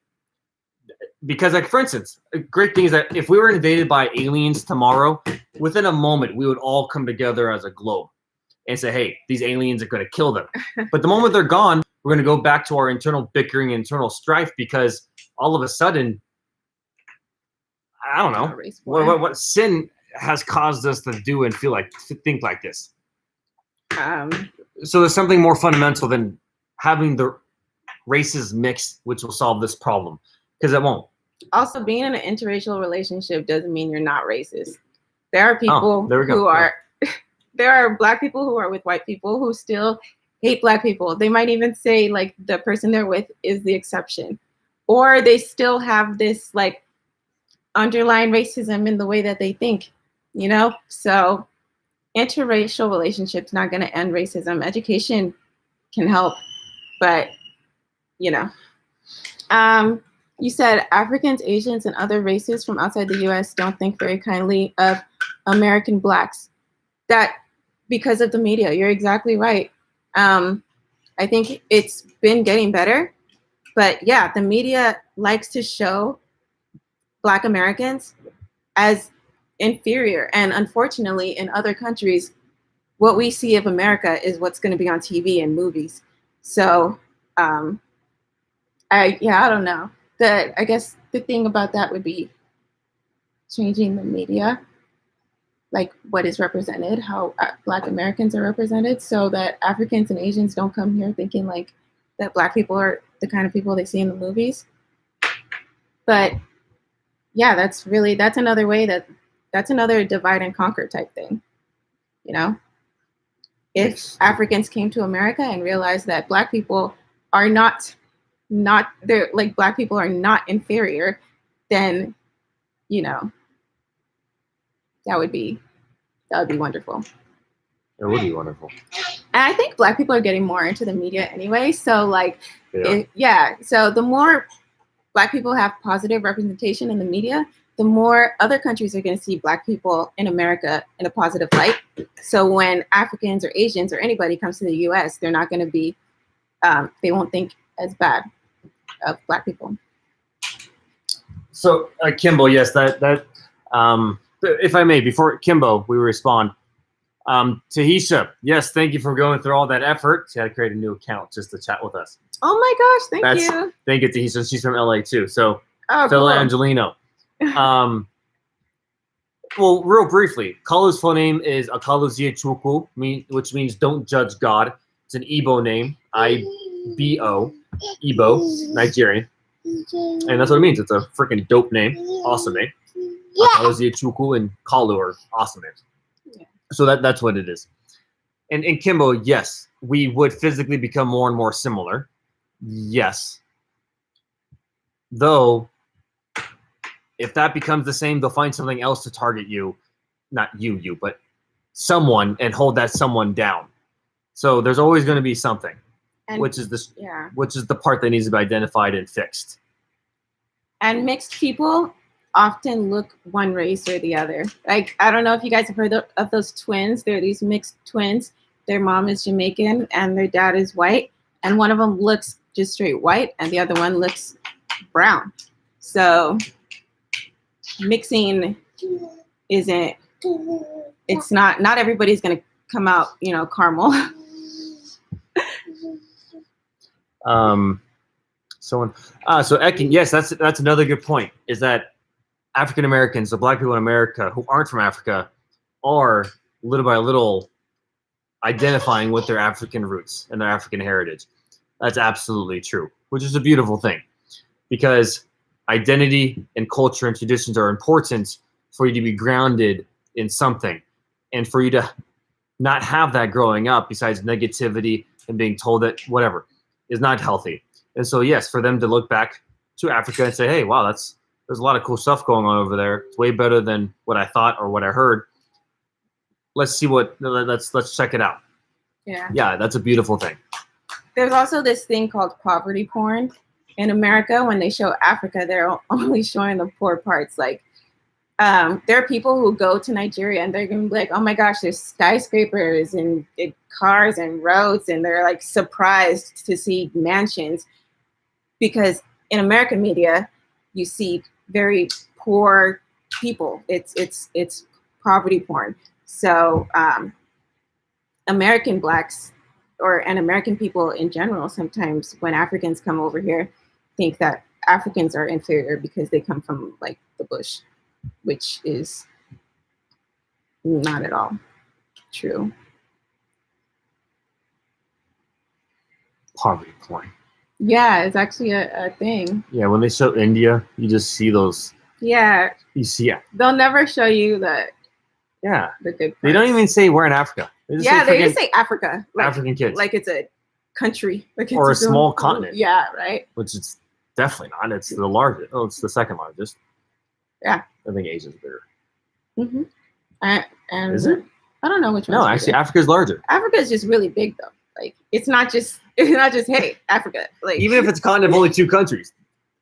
Because, like, for instance, a great thing is that if we were invaded by aliens tomorrow, within a moment, we would all come together as a globe and say, hey, these aliens are going to kill them. But the moment they're gone, we're going to go back to our internal bickering, internal strife, because all of a sudden, I don't know, what sin has caused us to do and think like this. So there's something more fundamental than having the races mixed, which will solve this problem, because it won't. Also, being in an interracial relationship doesn't mean you're not racist. There are people there are Black people who are with white people who still hate Black people. They might even say like the person they're with is the exception, or they still have this like underlying racism in the way that they think, So interracial relationships not going to end racism. Education can help, but you said Africans, Asians, and other races from outside the U.S. don't think very kindly of American Blacks. That because of the media. You're exactly right. I think it's been getting better, but yeah, the media likes to show Black Americans as inferior, and unfortunately, in other countries, what we see of America is what's going to be on TV and movies. So, I don't know. I guess the thing about that would be changing the media, like what is represented, how Black Americans are represented, so that Africans and Asians don't come here thinking like that Black people are the kind of people they see in the movies. But yeah, that's another way that's another divide and conquer type thing. If Africans came to America and realized that Black people are not they're like Black people are not inferior, then that would be wonderful. It would be wonderful. And I think Black people are getting more into the media anyway. So like, so the more Black people have positive representation in the media, the more other countries are going to see Black people in America in a positive light. So when Africans or Asians or anybody comes to the U.S., they're not going to be, they won't think as bad of Black people. So, Kimbo, yes, if I may, before Kimbo, we respond. Tahisha, yes, thank you for going through all that effort. She had to create a new account just to chat with us. Oh my gosh, thank you. Thank you, Tahisha. She's from LA too. So, Phila cool. Angelino. Well, real briefly, Kalu's full name is Akaluzie Chukwu, which means don't judge God. It's an Igbo name, I-B-O, Igbo, Nigerian. And that's what it means. It's a freaking dope name, awesome name. Akaluzie Chukwu and Kalu are awesome names. Yeah. So that's what it is. And Kimbo, yes, we would physically become more and more similar. Yes. Though, if that becomes the same, they'll find something else to target you. Not you, but someone, and hold that someone down. So there's always going to be something, which is the part that needs to be identified and fixed. And mixed people often look one race or the other. Like, I don't know if you guys have heard of those twins. They're these mixed twins. Their mom is Jamaican and their dad is white. And one of them looks just straight white and the other one looks brown. So mixing isn't, it's not everybody's going to come out, caramel. So Ekin, yes, that's another good point, is that African Americans, the Black people in America who aren't from Africa, are little by little identifying with their African roots and their African heritage. That's absolutely true, which is a beautiful thing, because identity and culture and traditions are important for you to be grounded in something, and for you to not have that growing up, besides negativity and being told that whatever, is not healthy. And so, yes, for them to look back to Africa and say, hey, wow, there's a lot of cool stuff going on over there. It's way better than what I thought or what I heard. Let's check it out. Yeah, that's a beautiful thing. There's also this thing called poverty porn in America. When they show Africa, they're only showing the poor parts. Like, there are people who go to Nigeria and they're gonna be like, oh my gosh, there's skyscrapers and cars and roads, and they're like surprised to see mansions, because in American media you see very poor people. It's poverty porn. So American Blacks and American people in general, sometimes when Africans come over here, think that Africans are inferior because they come from like the bush, which is not at all true. Poverty porn. Yeah, it's actually a thing. Yeah, when they show India, you just see those. Yeah. You see it. They'll never show you the good parts. They don't even say we're in Africa. They just say Africa. Like, African kids. Like it's a country. Like or a small continent. Yeah, right. Which it's definitely not. It's the largest. Oh, it's the second largest. Yeah. I think Asia's bigger. Mm-hmm. And is it? I don't know which one. No, actually, Africa's larger. Africa's just really big, though. Like, it's not just hey, Africa. Like, even if it's a continent of only 2 countries,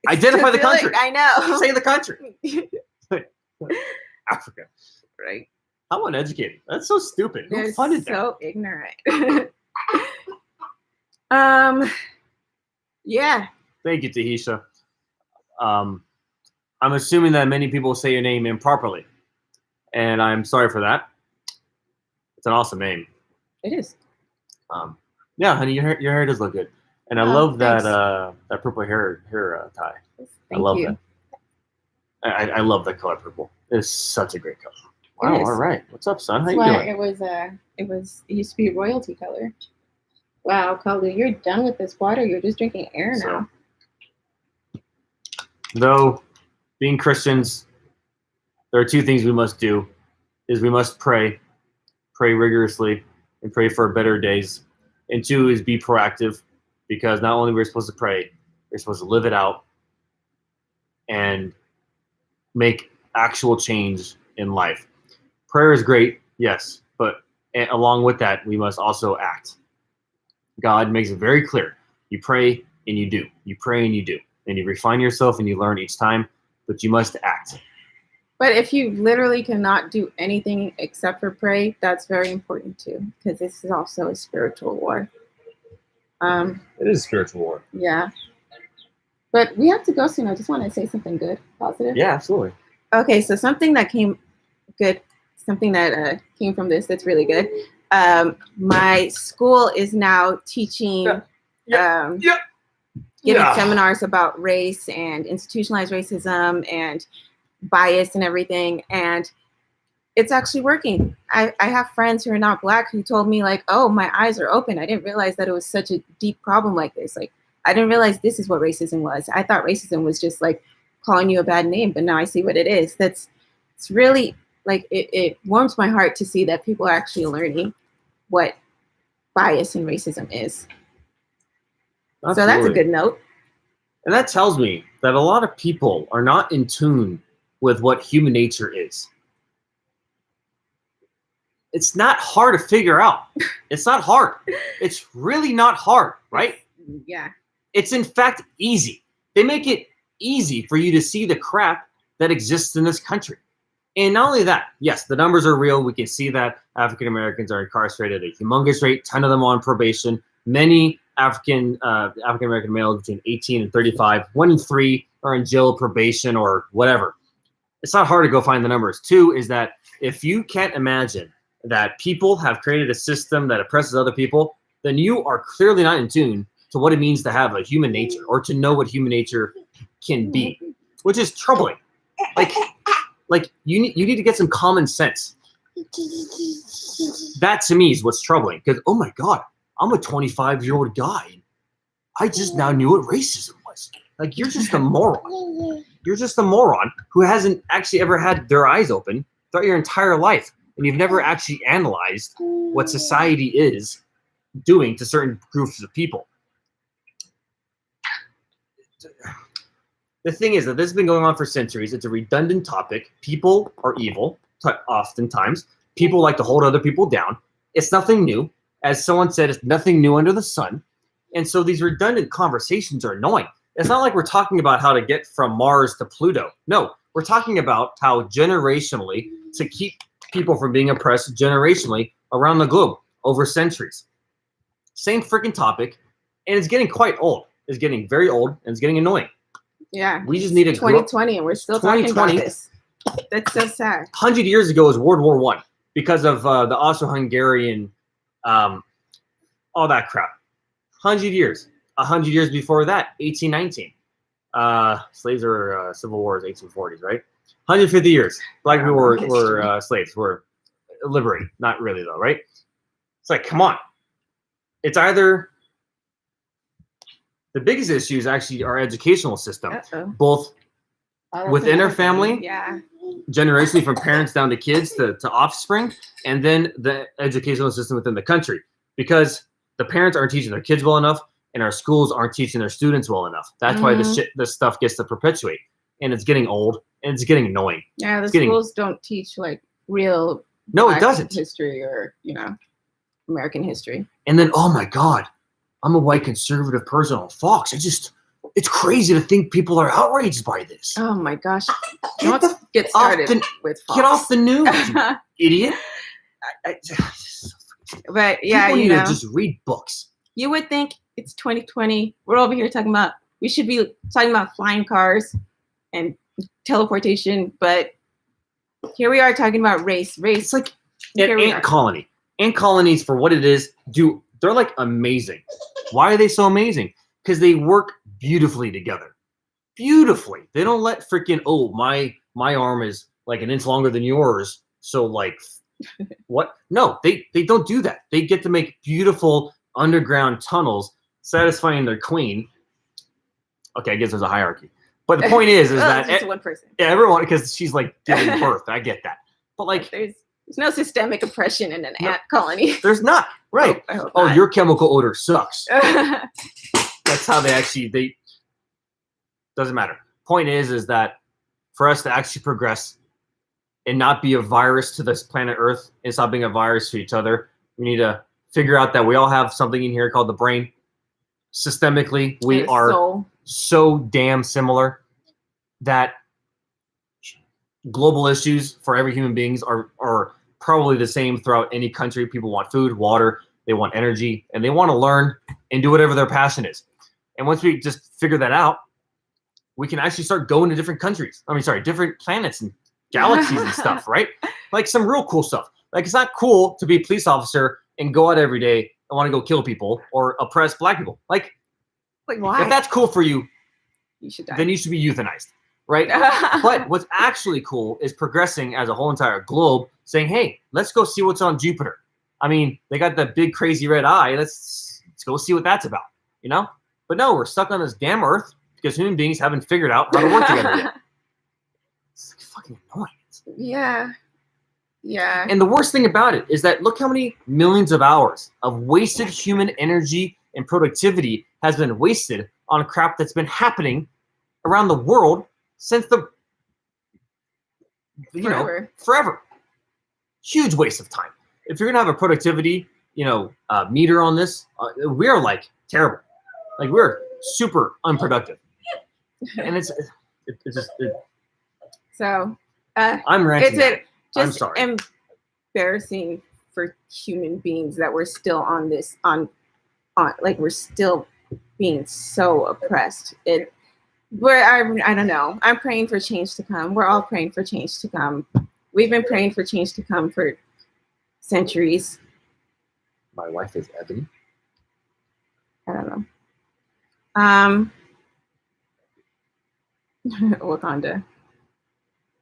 identify the country. I know. Say the country. Africa. Right. How uneducated. That's so stupid. They're funded so that? Ignorant. Yeah. Thank you, Tahisha. I'm assuming that many people say your name improperly, and I'm sorry for that. It's an awesome name. It is. Yeah, honey, your hair does look good, and I love that that purple hair tie. Thank you. That. I love that color purple. It's such a great color. Wow, all right. What's up, son? How you doing? It used to be royalty color. Wow, Kalu, you're done with this water. You're just drinking air now. Though, being Christians, there are 2 things we must do: is we must pray rigorously, and pray for better days. And 2 is be proactive, because not only we're supposed to pray, we're supposed to live it out and make actual change in life. Prayer is great, yes, but along with that, we must also act. God makes it very clear. You pray and you do. You pray and you do. and you refine yourself and you learn each time, but you must act. But if you literally cannot do anything except for pray, that's very important too, because this is also a spiritual war. It is a spiritual war. Yeah. But we have to go soon. I just want to say something good, positive. Yeah, absolutely. Okay, so something that came good, something that came from this that's really good. My school is now teaching, getting seminars about race and institutionalized racism and bias and everything, and it's actually working. I have friends who are not Black who told me like, oh, my eyes are open. I didn't realize that it was such a deep problem like this. Like, I didn't realize this is what racism was. I thought racism was just like calling you a bad name, but now I see what it is. It's really like, it warms my heart to see that people are actually learning what bias and racism is. Absolutely. So that's a good note. And that tells me that a lot of people are not in tune with what human nature is. It's not hard to figure out. It's not hard. It's really not hard, right? Yeah. It's in fact easy. They make it easy for you to see the crap that exists in this country. And not only that, yes, the numbers are real. We can see that African Americans are incarcerated at a humongous rate, 10 of them on probation. Many African American males between 18 and 35, 1 in 3 are in jail, probation, or whatever. It's not hard to go find the numbers. 2 is that if you can't imagine that people have created a system that oppresses other people, then you are clearly not in tune to what it means to have a human nature or to know what human nature can be, which is troubling. Like you need to get some common sense. That to me is what's troubling, because oh my God, I'm a 25-year-old guy. I just now knew what racism was. Like, you're just a moron. You're just a moron who hasn't actually ever had their eyes open throughout your entire life. And you've never actually analyzed what society is doing to certain groups of people. The thing is that this has been going on for centuries. It's a redundant topic. People are evil, oftentimes. People like to hold other people down. It's nothing new. As someone said, it's nothing new under the sun. And so these redundant conversations are annoying. It's not like we're talking about how to get from Mars to Pluto. No, we're talking about how generationally to keep people from being oppressed generationally around the globe over centuries. Same freaking topic, and it's getting quite old. It's getting very old, and it's getting annoying. Yeah. We just need to 2020, and we're still talking about this. That's so sad. 100 years ago was World War I because of the Austro-Hungarian, all that crap. 100 years. 100 years before that, 1819. Slaves were Civil War is 1840s, right? 150 years. Black people were slaves, were liberated. Not really, though, right? It's like, come on. It's either... The biggest issue is actually our educational system, both within our family, generationally from parents down to kids to offspring, and then the educational system within the country. Because the parents aren't teaching their kids well enough, and our schools aren't teaching their students well enough. That's why this stuff gets to perpetuate, and it's getting old and it's getting annoying. Yeah, the schools don't teach like real it doesn't history or American history. And then oh my God, I'm a white conservative person on Fox. It's crazy to think people are outraged by this. Oh my gosh! Get started with Fox. Get off the news, you idiot. But yeah, people need to just read books. You would think it's 2020. We're over here talking about, we should be talking about flying cars and teleportation, but here we are talking about race. It's like an ant colony. Ant colonies, for what it is, they're like amazing. Why are they so amazing? Because they work beautifully together. Beautifully. They don't let freaking, oh, my arm is like an inch longer than yours, so like, what? No, they don't do that. They get to make beautiful underground tunnels, satisfying their queen. Okay, I guess there's a hierarchy. But the point is that just one person. Everyone, because she's like giving birth. I get that. But like, there's no systemic oppression in an ant colony. There's not. Right. I hope not. Not. Your chemical odor sucks. That's how they doesn't matter. Point is that for us to actually progress and not be a virus to this planet Earth and stop being a virus to each other, we need to figure out that we all have something in here called the brain. Systemically, we are so damn similar that global issues for every human beings are probably the same throughout any country. People want food, water, they want energy, and they want to learn and do whatever their passion is. And once we just figure that out, we can actually start going to different countries. Different planets and galaxies and stuff, right? Like some real cool stuff. Like it's not cool to be a police officer and go out every day and want to go kill people or oppress black people. Like why? If that's cool for you, you should die. Then you should be euthanized, right? But what's actually cool is progressing as a whole entire globe, saying, "Hey, let's go see what's on Jupiter." I mean, they got the big crazy red eye. Let's go see what that's about, you know? But no, we're stuck on this damn Earth because human beings haven't figured out how to work together yet. It's fucking annoying. Yeah. Yeah. And the worst thing about it is that look how many millions of hours of wasted human energy and productivity has been wasted on crap that's been happening around the world since forever. Huge waste of time. If you're gonna have a productivity, meter on this, we're like terrible. Like we're super unproductive, and it's just. So. I'm ranting. I'm sorry. Embarrassing for human beings that we're still on this like we're still being so oppressed. I don't know. I'm praying for change to come. We're all praying for change to come. We've been praying for change to come for centuries. My wife is Ebony. I don't know. Wakanda.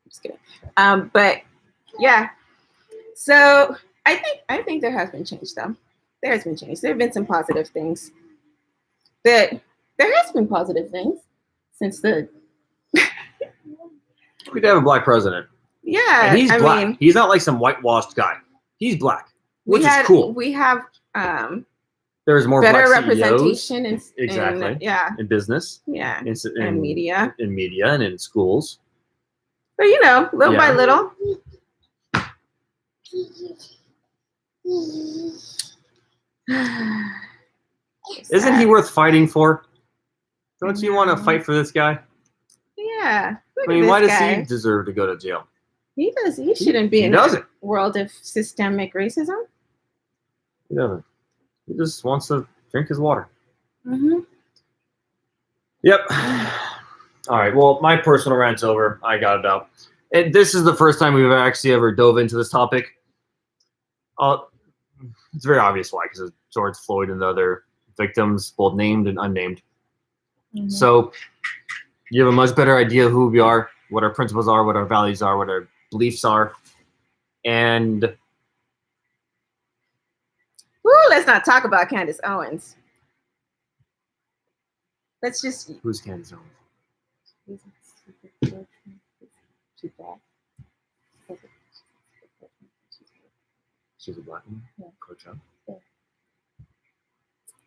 Just kidding. But yeah. So I think there has been change though. There has been change. There have been some positive things. There has been positive things since the. We did have a black president. Yeah, and he's black. He's not like some whitewashed guy. He's black, which is cool. We have there's more better black representation CEOs, exactly. In business. Yeah. In media. In media and in schools. But little by little. Isn't he worth fighting for? Don't you want to fight for this guy? Yeah. Why does he deserve to go to jail? He does. He shouldn't be in a world of systemic racism. He doesn't. He just wants to drink his water. Mm-hmm. Yep. All right. Well, my personal rant's over. I got it out. And this is the first time we've actually ever dove into this topic. It's very obvious why, because of George Floyd and the other victims, both named and unnamed. Mm-hmm. So you have a much better idea who we are, what our principles are, what our values are, what our beliefs are. And let's not talk about Candace Owens. Let's just. Who's Candace Owens? She's a black woman? Yeah. Pro-Trump? Yeah.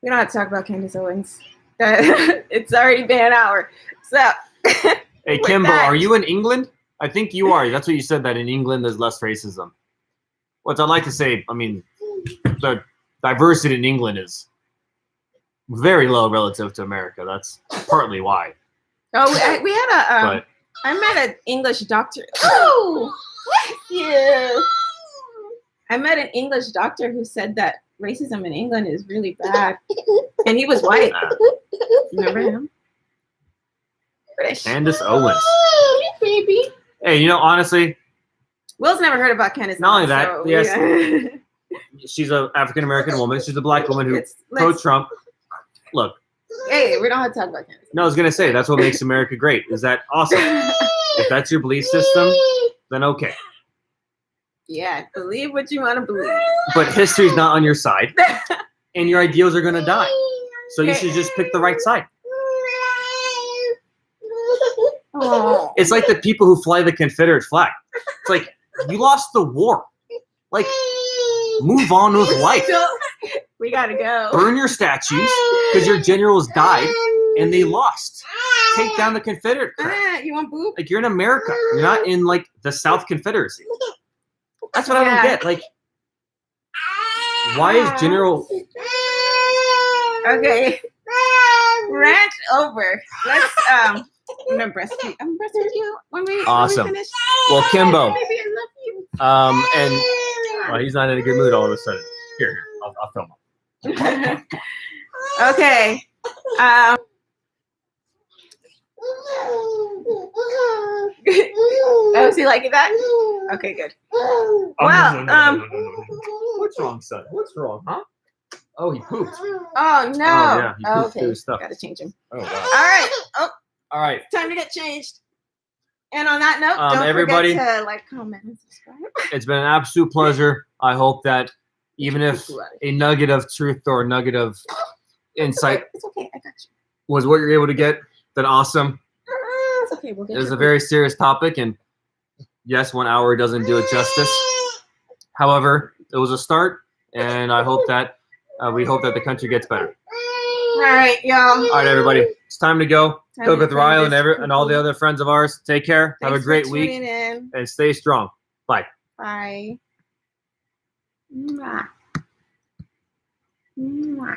We don't have to talk about Candace Owens. It's already been an hour. So. Hey, Kimbo, are you in England? I think you are. That's what you said, that in England there's less racism. What I'd like to say, the diversity in England is very low relative to America. That's partly why. Oh, we had I met an English doctor. Oh, bless you. I met an English doctor who said that racism in England is really bad. And he was white. Remember him? British. Candace Owens. Oh, baby. Hey, honestly. Will's never heard about Candace Owens. Not only that, yes. She's an African-American woman. She's a black woman who pro-Trump. Look. Hey, we don't have to talk about Candace. No, I was going to say, that's what makes America great. Is that awesome? If that's your belief system, then okay. Yeah, believe what you want to believe. But history's not on your side. And your ideals are going to die. So you should just pick the right side. Oh. It's like the people who fly the Confederate flag. It's like, you lost the war. Like, move on with life. We gotta go. Burn your statues because your generals died and they lost. Take down the Confederate crap. You want boob? Like, you're in America. You're not in, like, the South Confederacy. That's what I don't get. Like, why is General... Okay. Rant over. Let's I'm gonna breastfeed. I'm breastfeed you when we Awesome. finish. Well, Kimbo. Baby, I love you. And well, he's not in a good mood all of a sudden. Here, I'll film him. Okay. Oh, is he liking that? Okay, good. Well, no. What's wrong, son? What's wrong, huh? Oh, he pooped. Oh no. yeah, he pooped Okay, through his stuff. gotta change him. Oh, wow. All right. Oh, All right. time to get changed. And on that note, don't everybody, forget to like, comment, and subscribe. It's been an absolute pleasure. I hope that even if a nugget of truth or a nugget of insight It's okay. I got you. was what you're able to get, then awesome. It's okay. We'll get It's you. a very serious topic, and yes, 1 hour doesn't do it justice. However, it was a start, and I hope that we hope that the country gets better. All right, y'all. All right, everybody, it's time to go. Cook with Ryle and all the other friends of ours. Take care. Have a great week, and stay strong. Bye. Bye. Mwah. Mwah.